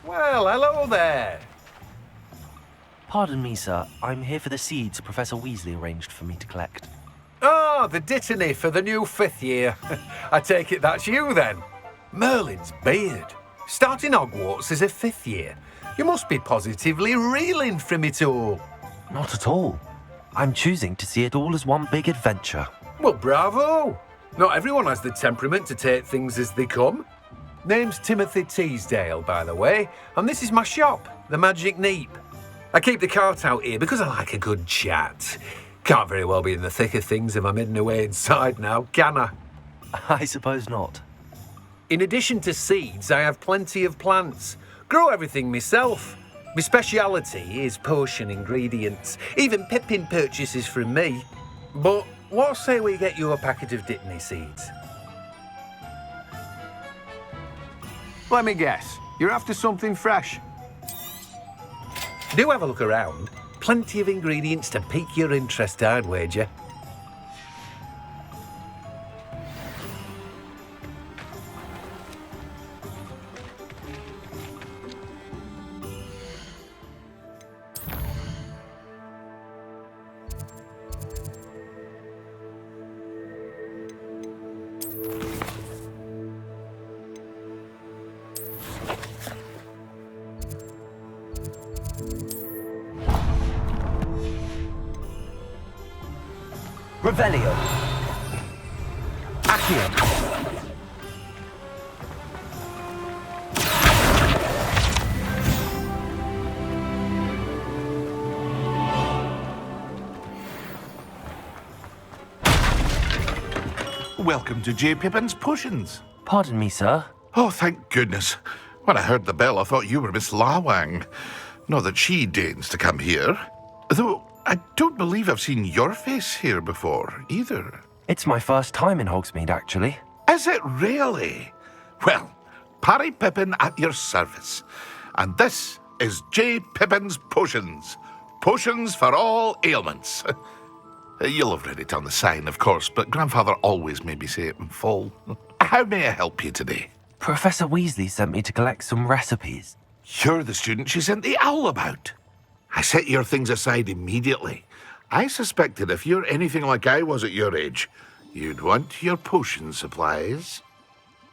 Speaker 10: Well, hello there.
Speaker 1: Pardon me, sir. I'm here for the seeds Professor Weasley arranged for me to collect.
Speaker 10: Ah, the Dittany for the new 5th year. I take it that's you then. Merlin's beard. Starting Hogwarts as a 5th year. You must be positively reeling from it all.
Speaker 1: Not at all. I'm choosing to see it all as one big adventure.
Speaker 10: Well, bravo. Not everyone has the temperament to take things as they come. Name's Timothy Teasdale, by the way, and this is my shop, the Magic Neep. I keep the cart out here because I like a good chat. Can't very well be in the thick of things if I'm hidden away inside now, can I?
Speaker 1: I suppose not.
Speaker 10: In addition to seeds, I have plenty of plants. Grow everything myself. My speciality is potion ingredients. Even Pippin purchases from me. But what say we get you a packet of Dittany seeds?
Speaker 19: Let me guess. You're after something fresh.
Speaker 10: Do have a look around. Plenty of ingredients to pique your interest, I'd wager.
Speaker 1: Revelio. Accio.
Speaker 20: Welcome to J. Pippin's Potions.
Speaker 1: Pardon me, sir.
Speaker 20: Oh, thank goodness. When I heard the bell, I thought you were Miss Lawang. Not that she deigns to come here. Though I don't believe I've seen your face here before, either.
Speaker 1: It's my first time in Hogsmeade, actually.
Speaker 20: Is it really? Well, Parry Pippin at your service. And this is J. Pippin's Potions. Potions for all ailments. You'll have read it on the sign, of course, but Grandfather always made me say it in full. How may I help you today?
Speaker 1: Professor Weasley sent me to collect some recipes.
Speaker 20: You're the student she sent the owl about. I set your things aside immediately. I suspected if you're anything like I was at your age, you'd want your potion supplies.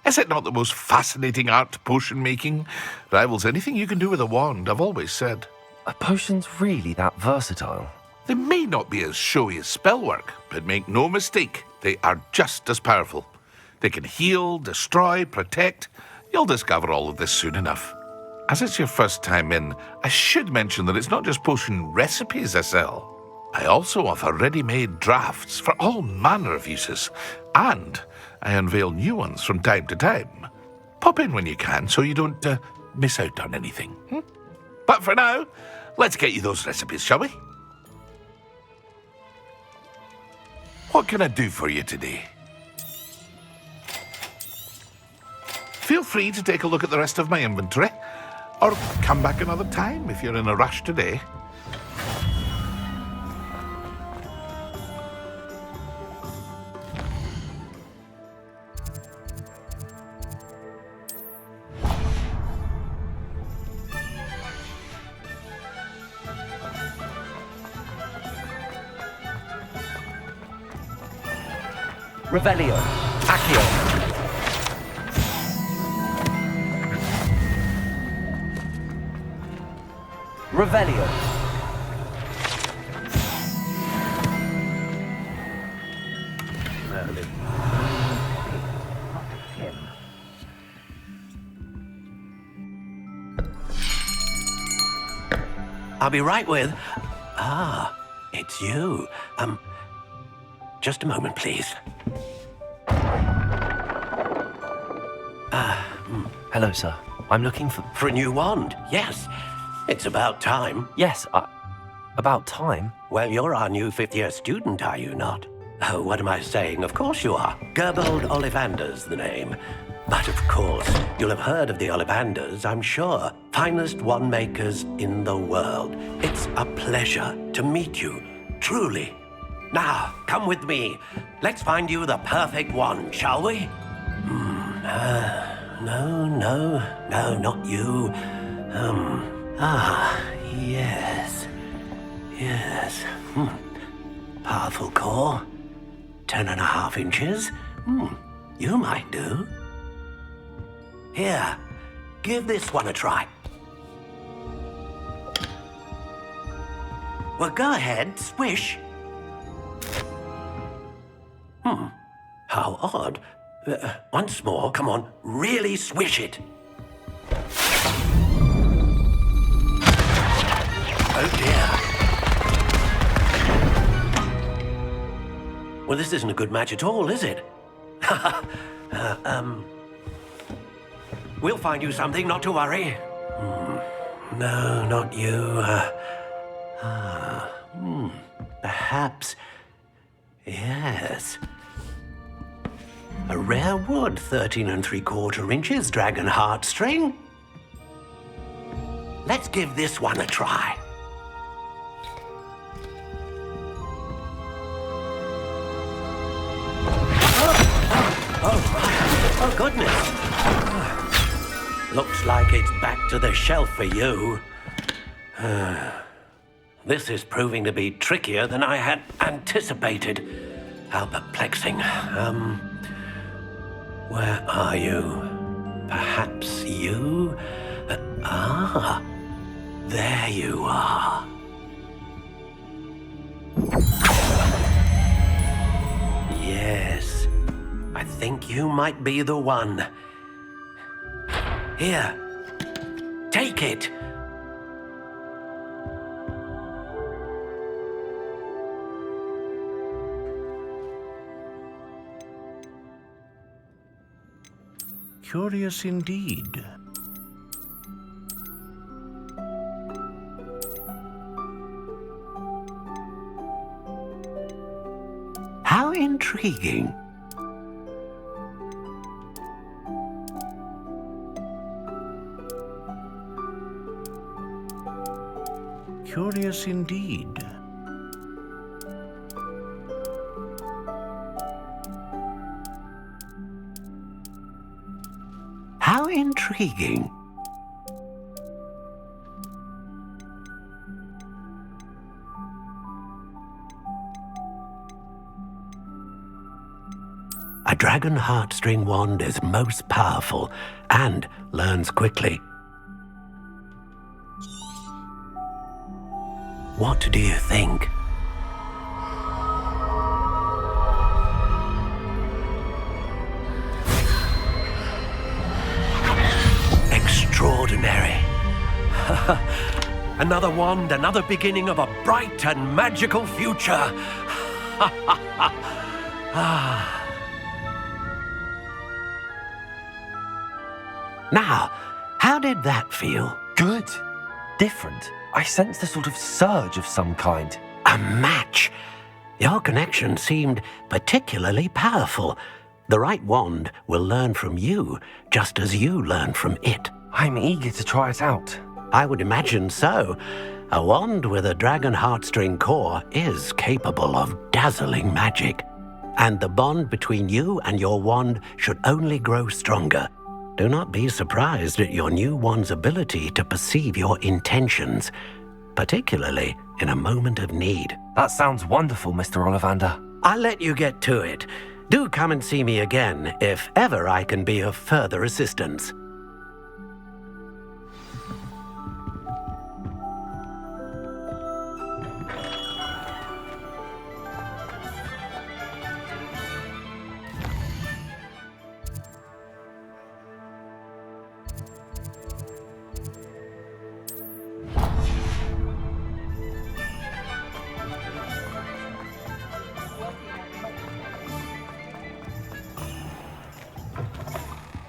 Speaker 20: Is it not the most fascinating art, potion making? Rivals anything you can do with a wand, I've always said.
Speaker 1: Are potions really that versatile?
Speaker 20: They may not be as showy as spellwork, but make no mistake, they are just as powerful. They can heal, destroy, protect. You'll discover all of this soon enough. As it's your first time in, I should mention that it's not just potion recipes I sell. I also offer ready-made drafts for all manner of uses, and I unveil new ones from time to time. Pop in when you can so you don't miss out on anything. But for now, let's get you those recipes, shall we? What can I do for you today? Feel free to take a look at the rest of my inventory, or come back another time if you're in a rush today.
Speaker 1: Revelio. Accio. Revelio.
Speaker 10: I'll be right with... Ah, it's you. Just a moment, please.
Speaker 1: Hello, sir. I'm looking for...
Speaker 10: For a new wand, yes. It's about time.
Speaker 1: Yes, about time?
Speaker 10: Well, you're our new fifth-year student, are you not? Oh, what am I saying? Of course you are. Gerbold Ollivander's the name. But of course, you'll have heard of the Ollivanders, I'm sure. Finest wand makers in the world. It's a pleasure to meet you, truly. Now, come with me. Let's find you the perfect wand, shall we? No, not you. Yes. Powerful core. 10.5 inches. You might do. Here, give this one a try. Well, go ahead, swish. How odd. Once more, come on, really swish it. Oh dear. Well, this isn't a good match at all, is it? We'll find you something, not to worry. No, not you. Perhaps. Yes. A rare wood, 13 3/4 inches, dragon heartstring. Let's give this one a try. Looks like it's back to the shelf for you. This is proving to be trickier than I had anticipated. How perplexing. Where are you? Perhaps you? There you are. Yes, I think you might be the one. Here, take it.
Speaker 20: Curious indeed.
Speaker 10: How intriguing.
Speaker 20: Curious indeed.
Speaker 10: How intriguing. A dragon heartstring wand is most powerful and learns quickly. What do you think? Extraordinary. Another wand, another beginning of a bright and magical future. Now, how did that feel?
Speaker 1: Good. Different. I sensed a sort of surge of some kind.
Speaker 10: A match. Your connection seemed particularly powerful. The right wand will learn from you, just as you learn from it.
Speaker 1: I'm eager to try it out.
Speaker 10: I would imagine so. A wand with a dragon heartstring core is capable of dazzling magic. And the bond between you and your wand should only grow stronger. Do not be surprised at your new wand's ability to perceive your intentions, particularly in a moment of need.
Speaker 1: That sounds wonderful, Mr. Ollivander.
Speaker 10: I'll let you get to it. Do come and see me again if ever I can be of further assistance.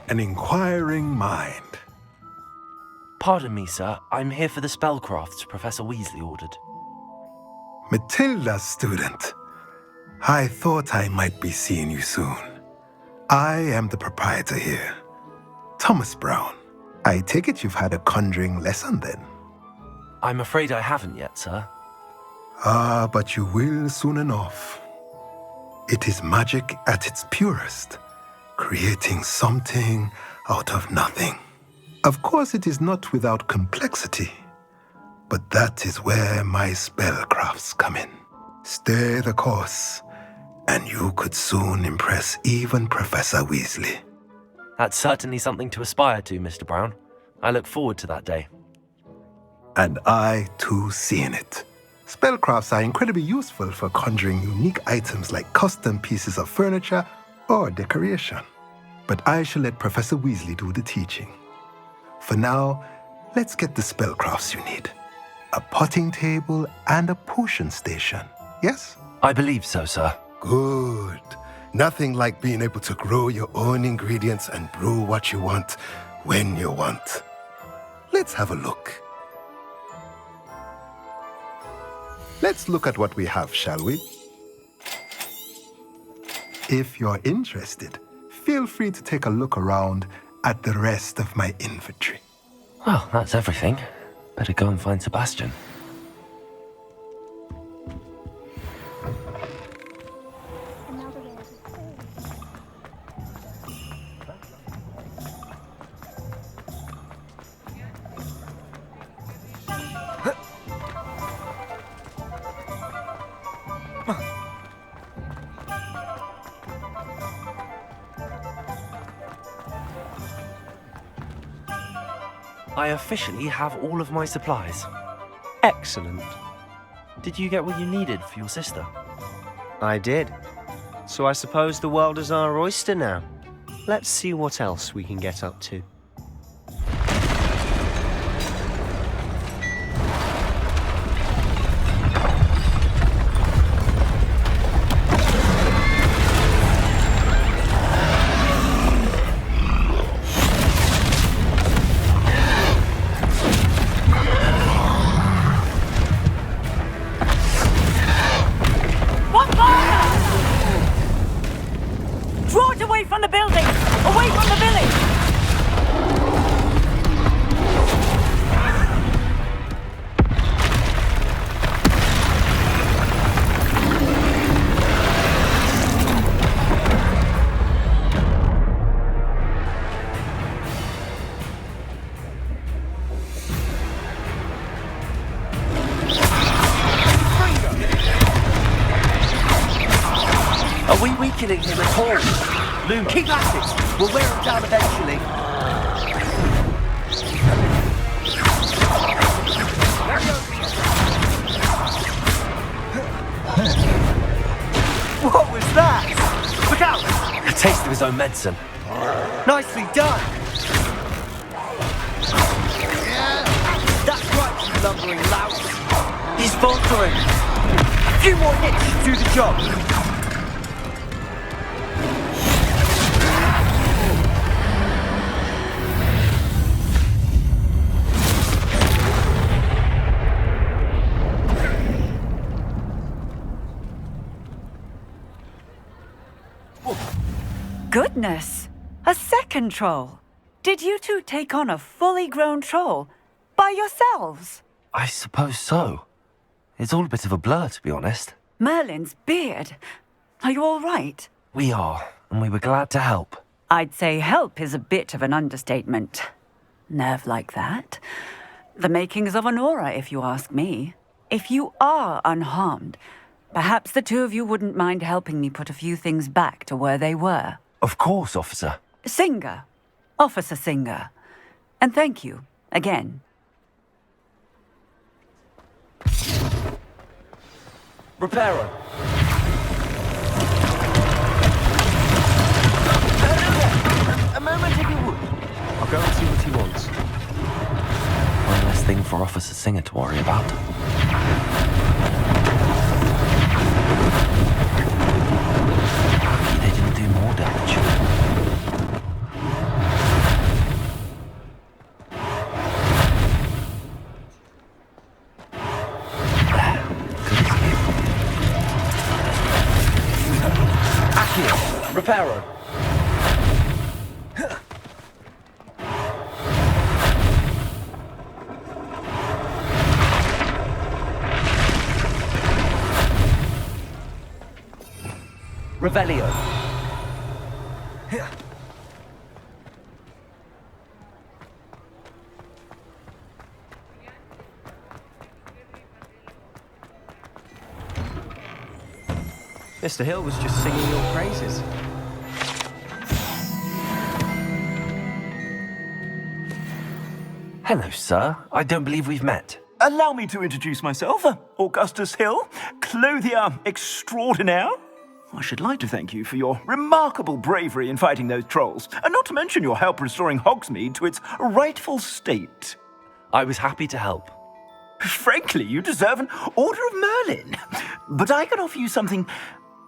Speaker 21: An inquiring mind.
Speaker 1: Pardon me, sir. I'm here for the spellcrafts Professor Weasley ordered.
Speaker 21: Matilda's student. I thought I might be seeing you soon. I am the proprietor here, Thomas Brown. I take it you've had a conjuring lesson then?
Speaker 1: I'm afraid I haven't yet, sir.
Speaker 21: Ah, but you will soon enough. It is magic at its purest, creating something out of nothing. Of course, it is not without complexity, but that is where my spellcrafts come in. Stay the course, and you could soon impress even Professor Weasley.
Speaker 1: That's certainly something to aspire to, Mr. Brown. I look forward to that day.
Speaker 21: And I, too, see in it. Spellcrafts are incredibly useful for conjuring unique items like custom pieces of furniture or decoration. But I shall let Professor Weasley do the teaching. For now, let's get the spellcrafts you need. A potting table and a potion station, yes?
Speaker 1: I believe so, sir.
Speaker 21: Good. Nothing like being able to grow your own ingredients and brew what you want when you want. Let's have a look. Let's look at what we have, shall we? If you're interested, feel free to take a look around at the rest of my inventory.
Speaker 1: Well, that's everything. Better go and find Sebastian. I officially have all of my supplies.
Speaker 2: Excellent.
Speaker 1: Did you get what you needed for your sister?
Speaker 2: I did. So I suppose the world is our oyster now. Let's see what else we can get up to.
Speaker 14: Draw it away from the building! Away from the village!
Speaker 1: Are we weakening him at all? Loom, keep at it! We'll wear him down eventually.
Speaker 2: What was that?
Speaker 1: Look out! A taste of his own medicine.
Speaker 2: Nicely done!
Speaker 1: That's right, you lumbering lout. He's faltering. A few more hits should do the job.
Speaker 14: Goodness! A second troll! Did you two take on a fully grown troll? By yourselves?
Speaker 1: I suppose so. It's all a bit of a blur, to be honest.
Speaker 14: Merlin's beard. Are you all right?
Speaker 1: We are, and we were glad to help.
Speaker 14: I'd say help is a bit of an understatement. Nerve like that. The makings of an aura, if you ask me. If you are unharmed, perhaps the two of you wouldn't mind helping me put a few things back to where they were.
Speaker 1: Of course, officer.
Speaker 14: Singer. Officer Singer. And thank you, again.
Speaker 1: Reparo.
Speaker 2: A moment if you would. I'll go and see what he wants.
Speaker 1: One less thing for Officer Singer to worry about. Lucky they didn't do more damage. Accio, Reparo. Revelio.
Speaker 2: Mr. Hill was just singing your praises.
Speaker 1: Hello, sir. I don't believe we've met.
Speaker 3: Allow me to introduce myself, Augustus Hill, clothier extraordinaire. I should like to thank you for your remarkable bravery in fighting those trolls, and not to mention your help restoring Hogsmeade to its rightful state.
Speaker 1: I was happy to help.
Speaker 3: Frankly, you deserve an Order of Merlin. But I can offer you something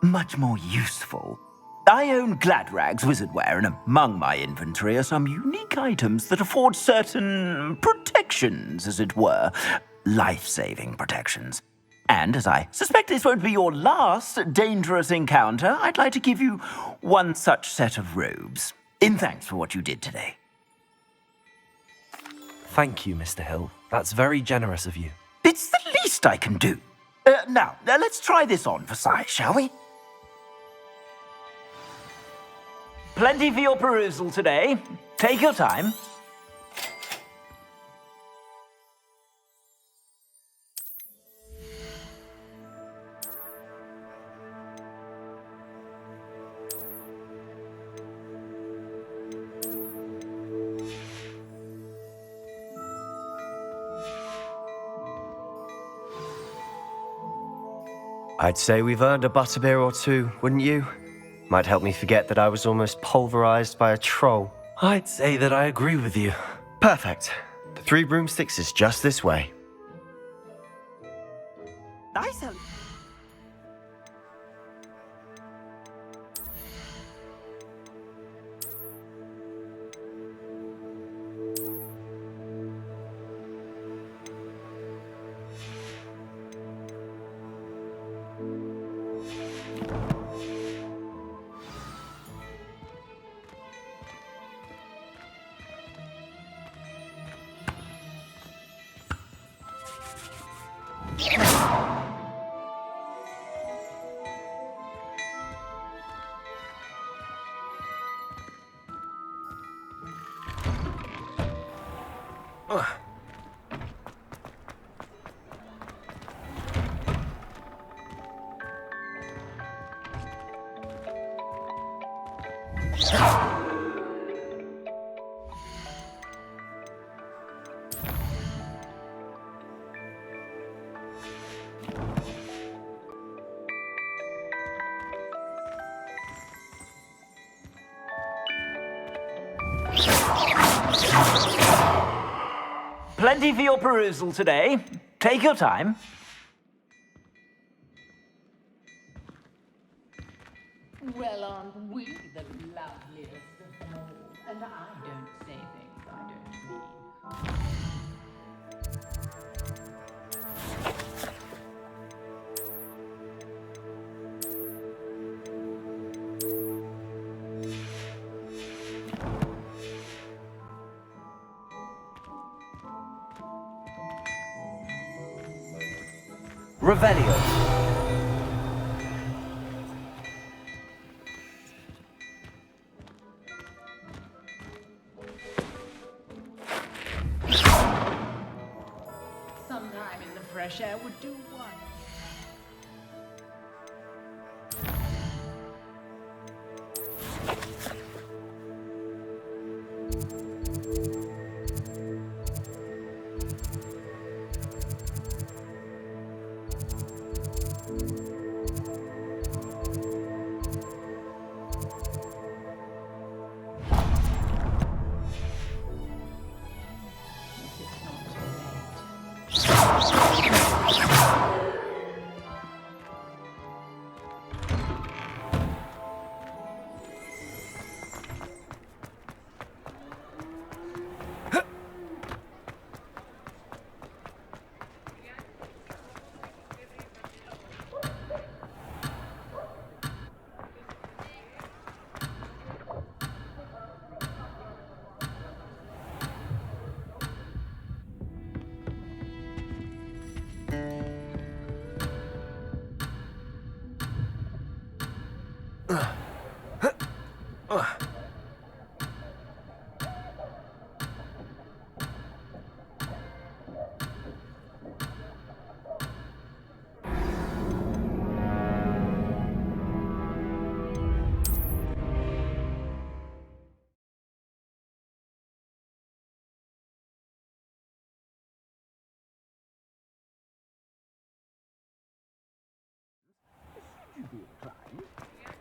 Speaker 3: much more useful. I own Gladrag's wizardware, and among my inventory are some unique items that afford certain protections, as it were. Life-saving protections. And as I suspect this won't be your last dangerous encounter, I'd like to give you one such set of robes, in thanks for what you did today.
Speaker 1: Thank you, Mr. Hill. That's very generous of you.
Speaker 3: It's the least I can do. Now, let's try this on for size, shall we? Plenty for your perusal today. Take your time.
Speaker 2: I'd say we've earned a butterbeer or two, wouldn't you? Might help me forget that I was almost pulverized by a troll.
Speaker 7: I'd say that I agree with you.
Speaker 2: Perfect. The 3 broomsticks is just this way.
Speaker 13: Nice.
Speaker 3: Plenty for your perusal today. Take your time.
Speaker 22: Well, aren't we the loveliest of all? And I don't say things I don't mean.
Speaker 3: Revelio.
Speaker 22: Sometime in the fresh air would do one.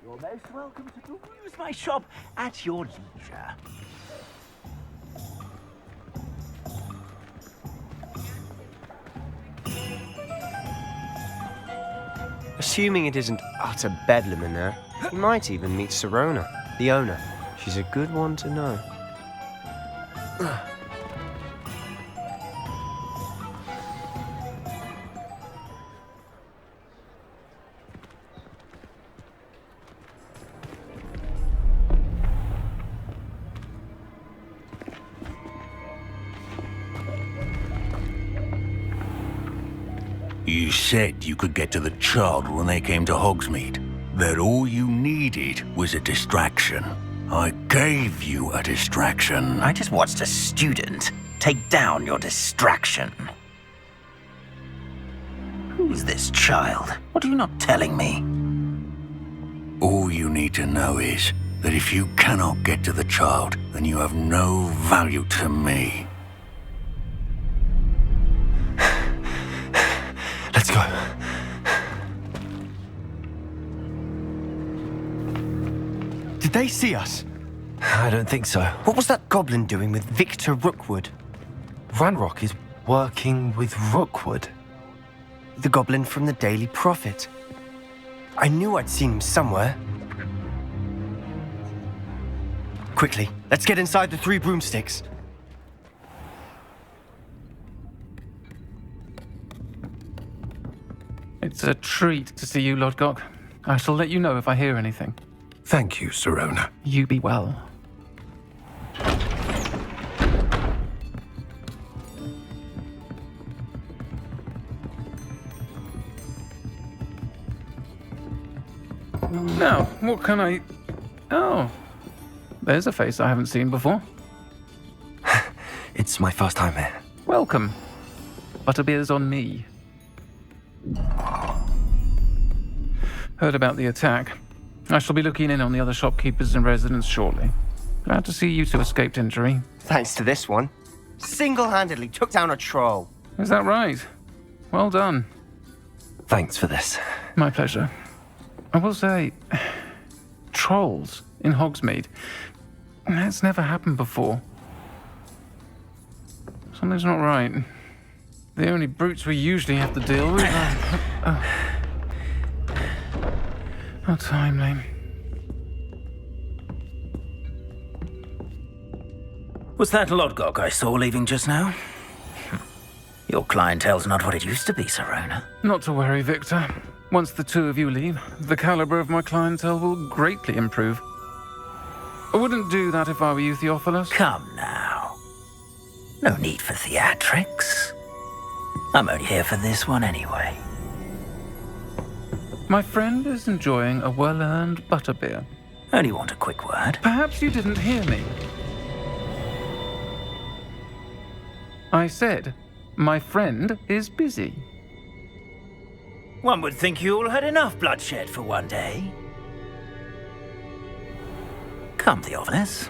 Speaker 3: You're most welcome to peruse my shop at your leisure.
Speaker 2: Assuming it isn't utter bedlam in there, you might even meet Serona, the owner. She's a good one to know.
Speaker 23: You said you could get to the child when they came to Hogsmeade. That all you needed was a distraction. I gave you a distraction.
Speaker 17: I just watched a student take down your distraction. Who's this child? What are you not telling me?
Speaker 23: All you need to know is that if you cannot get to the child, then you have no value to me.
Speaker 2: Let's go. Did they see us?
Speaker 7: I don't think so.
Speaker 2: What was that goblin doing with Victor Rookwood?
Speaker 7: Ranrock is working with Rookwood.
Speaker 2: The goblin from the Daily Prophet. I knew I'd seen him somewhere. Quickly, let's get inside the 3 broomsticks.
Speaker 8: It's a treat to see you, Lodgok. I shall let you know if I hear anything.
Speaker 21: Thank you, Sirona.
Speaker 8: You be well. Now, what can I... Oh, there's a face I haven't seen before.
Speaker 7: It's my first time here.
Speaker 8: Welcome. Butterbeer's on me. Heard about the attack. I shall be looking in on the other shopkeepers and residents shortly. Glad to see you two escaped injury.
Speaker 2: Thanks to this one. Single-handedly took down a troll.
Speaker 8: Is that right? Well done.
Speaker 7: Thanks for this.
Speaker 8: My pleasure. I will say, trolls in Hogsmeade. That's never happened before. Something's not right. The only brutes we usually have to deal with are... How timely.
Speaker 17: Was that Lodgok I saw leaving just now? Your clientele's not what it used to be, Sirona.
Speaker 8: Not to worry, Victor. Once the two of you leave, the caliber of my clientele will greatly improve. I wouldn't do that if I were you, Theophilus.
Speaker 17: Come now. No need for theatrics. I'm only here for this one anyway.
Speaker 8: My friend is enjoying a well-earned butterbeer.
Speaker 17: Only want a quick word.
Speaker 8: Perhaps you didn't hear me. I said, my friend is busy.
Speaker 17: One would think you all had enough bloodshed for one day. Come, Theophilus.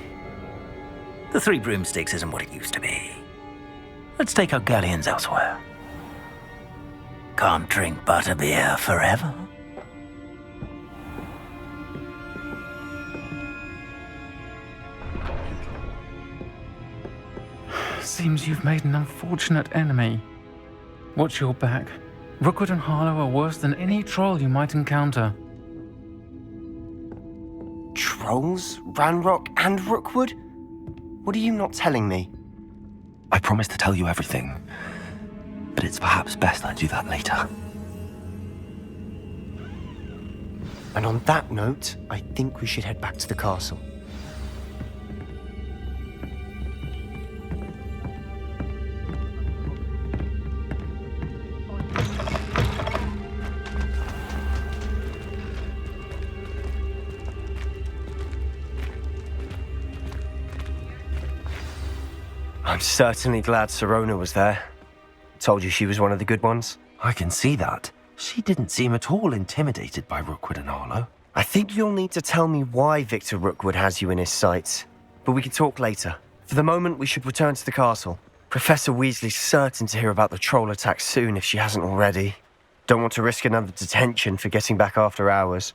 Speaker 17: The 3 broomsticks isn't what it used to be. Let's take our galleons elsewhere. Can't drink butterbeer forever.
Speaker 8: Seems you've made an unfortunate enemy. Watch your back. Rookwood and Harlow are worse than any troll you might encounter.
Speaker 2: Trolls? Ranrock and Rookwood? What are you not telling me?
Speaker 7: I promise to tell you everything, but it's perhaps best I do that later.
Speaker 2: And on that note, I think we should head back to the castle. I'm certainly glad Sirona was there. Told you she was one of the good ones.
Speaker 7: I can see that. She didn't seem at all intimidated by Rookwood and Harlow.
Speaker 2: I think you'll need to tell me why Victor Rookwood has you in his sights. But we can talk later. For the moment, we should return to the castle. Professor Weasley's certain to hear about the troll attack soon if she hasn't already. Don't want to risk another detention for getting back after hours.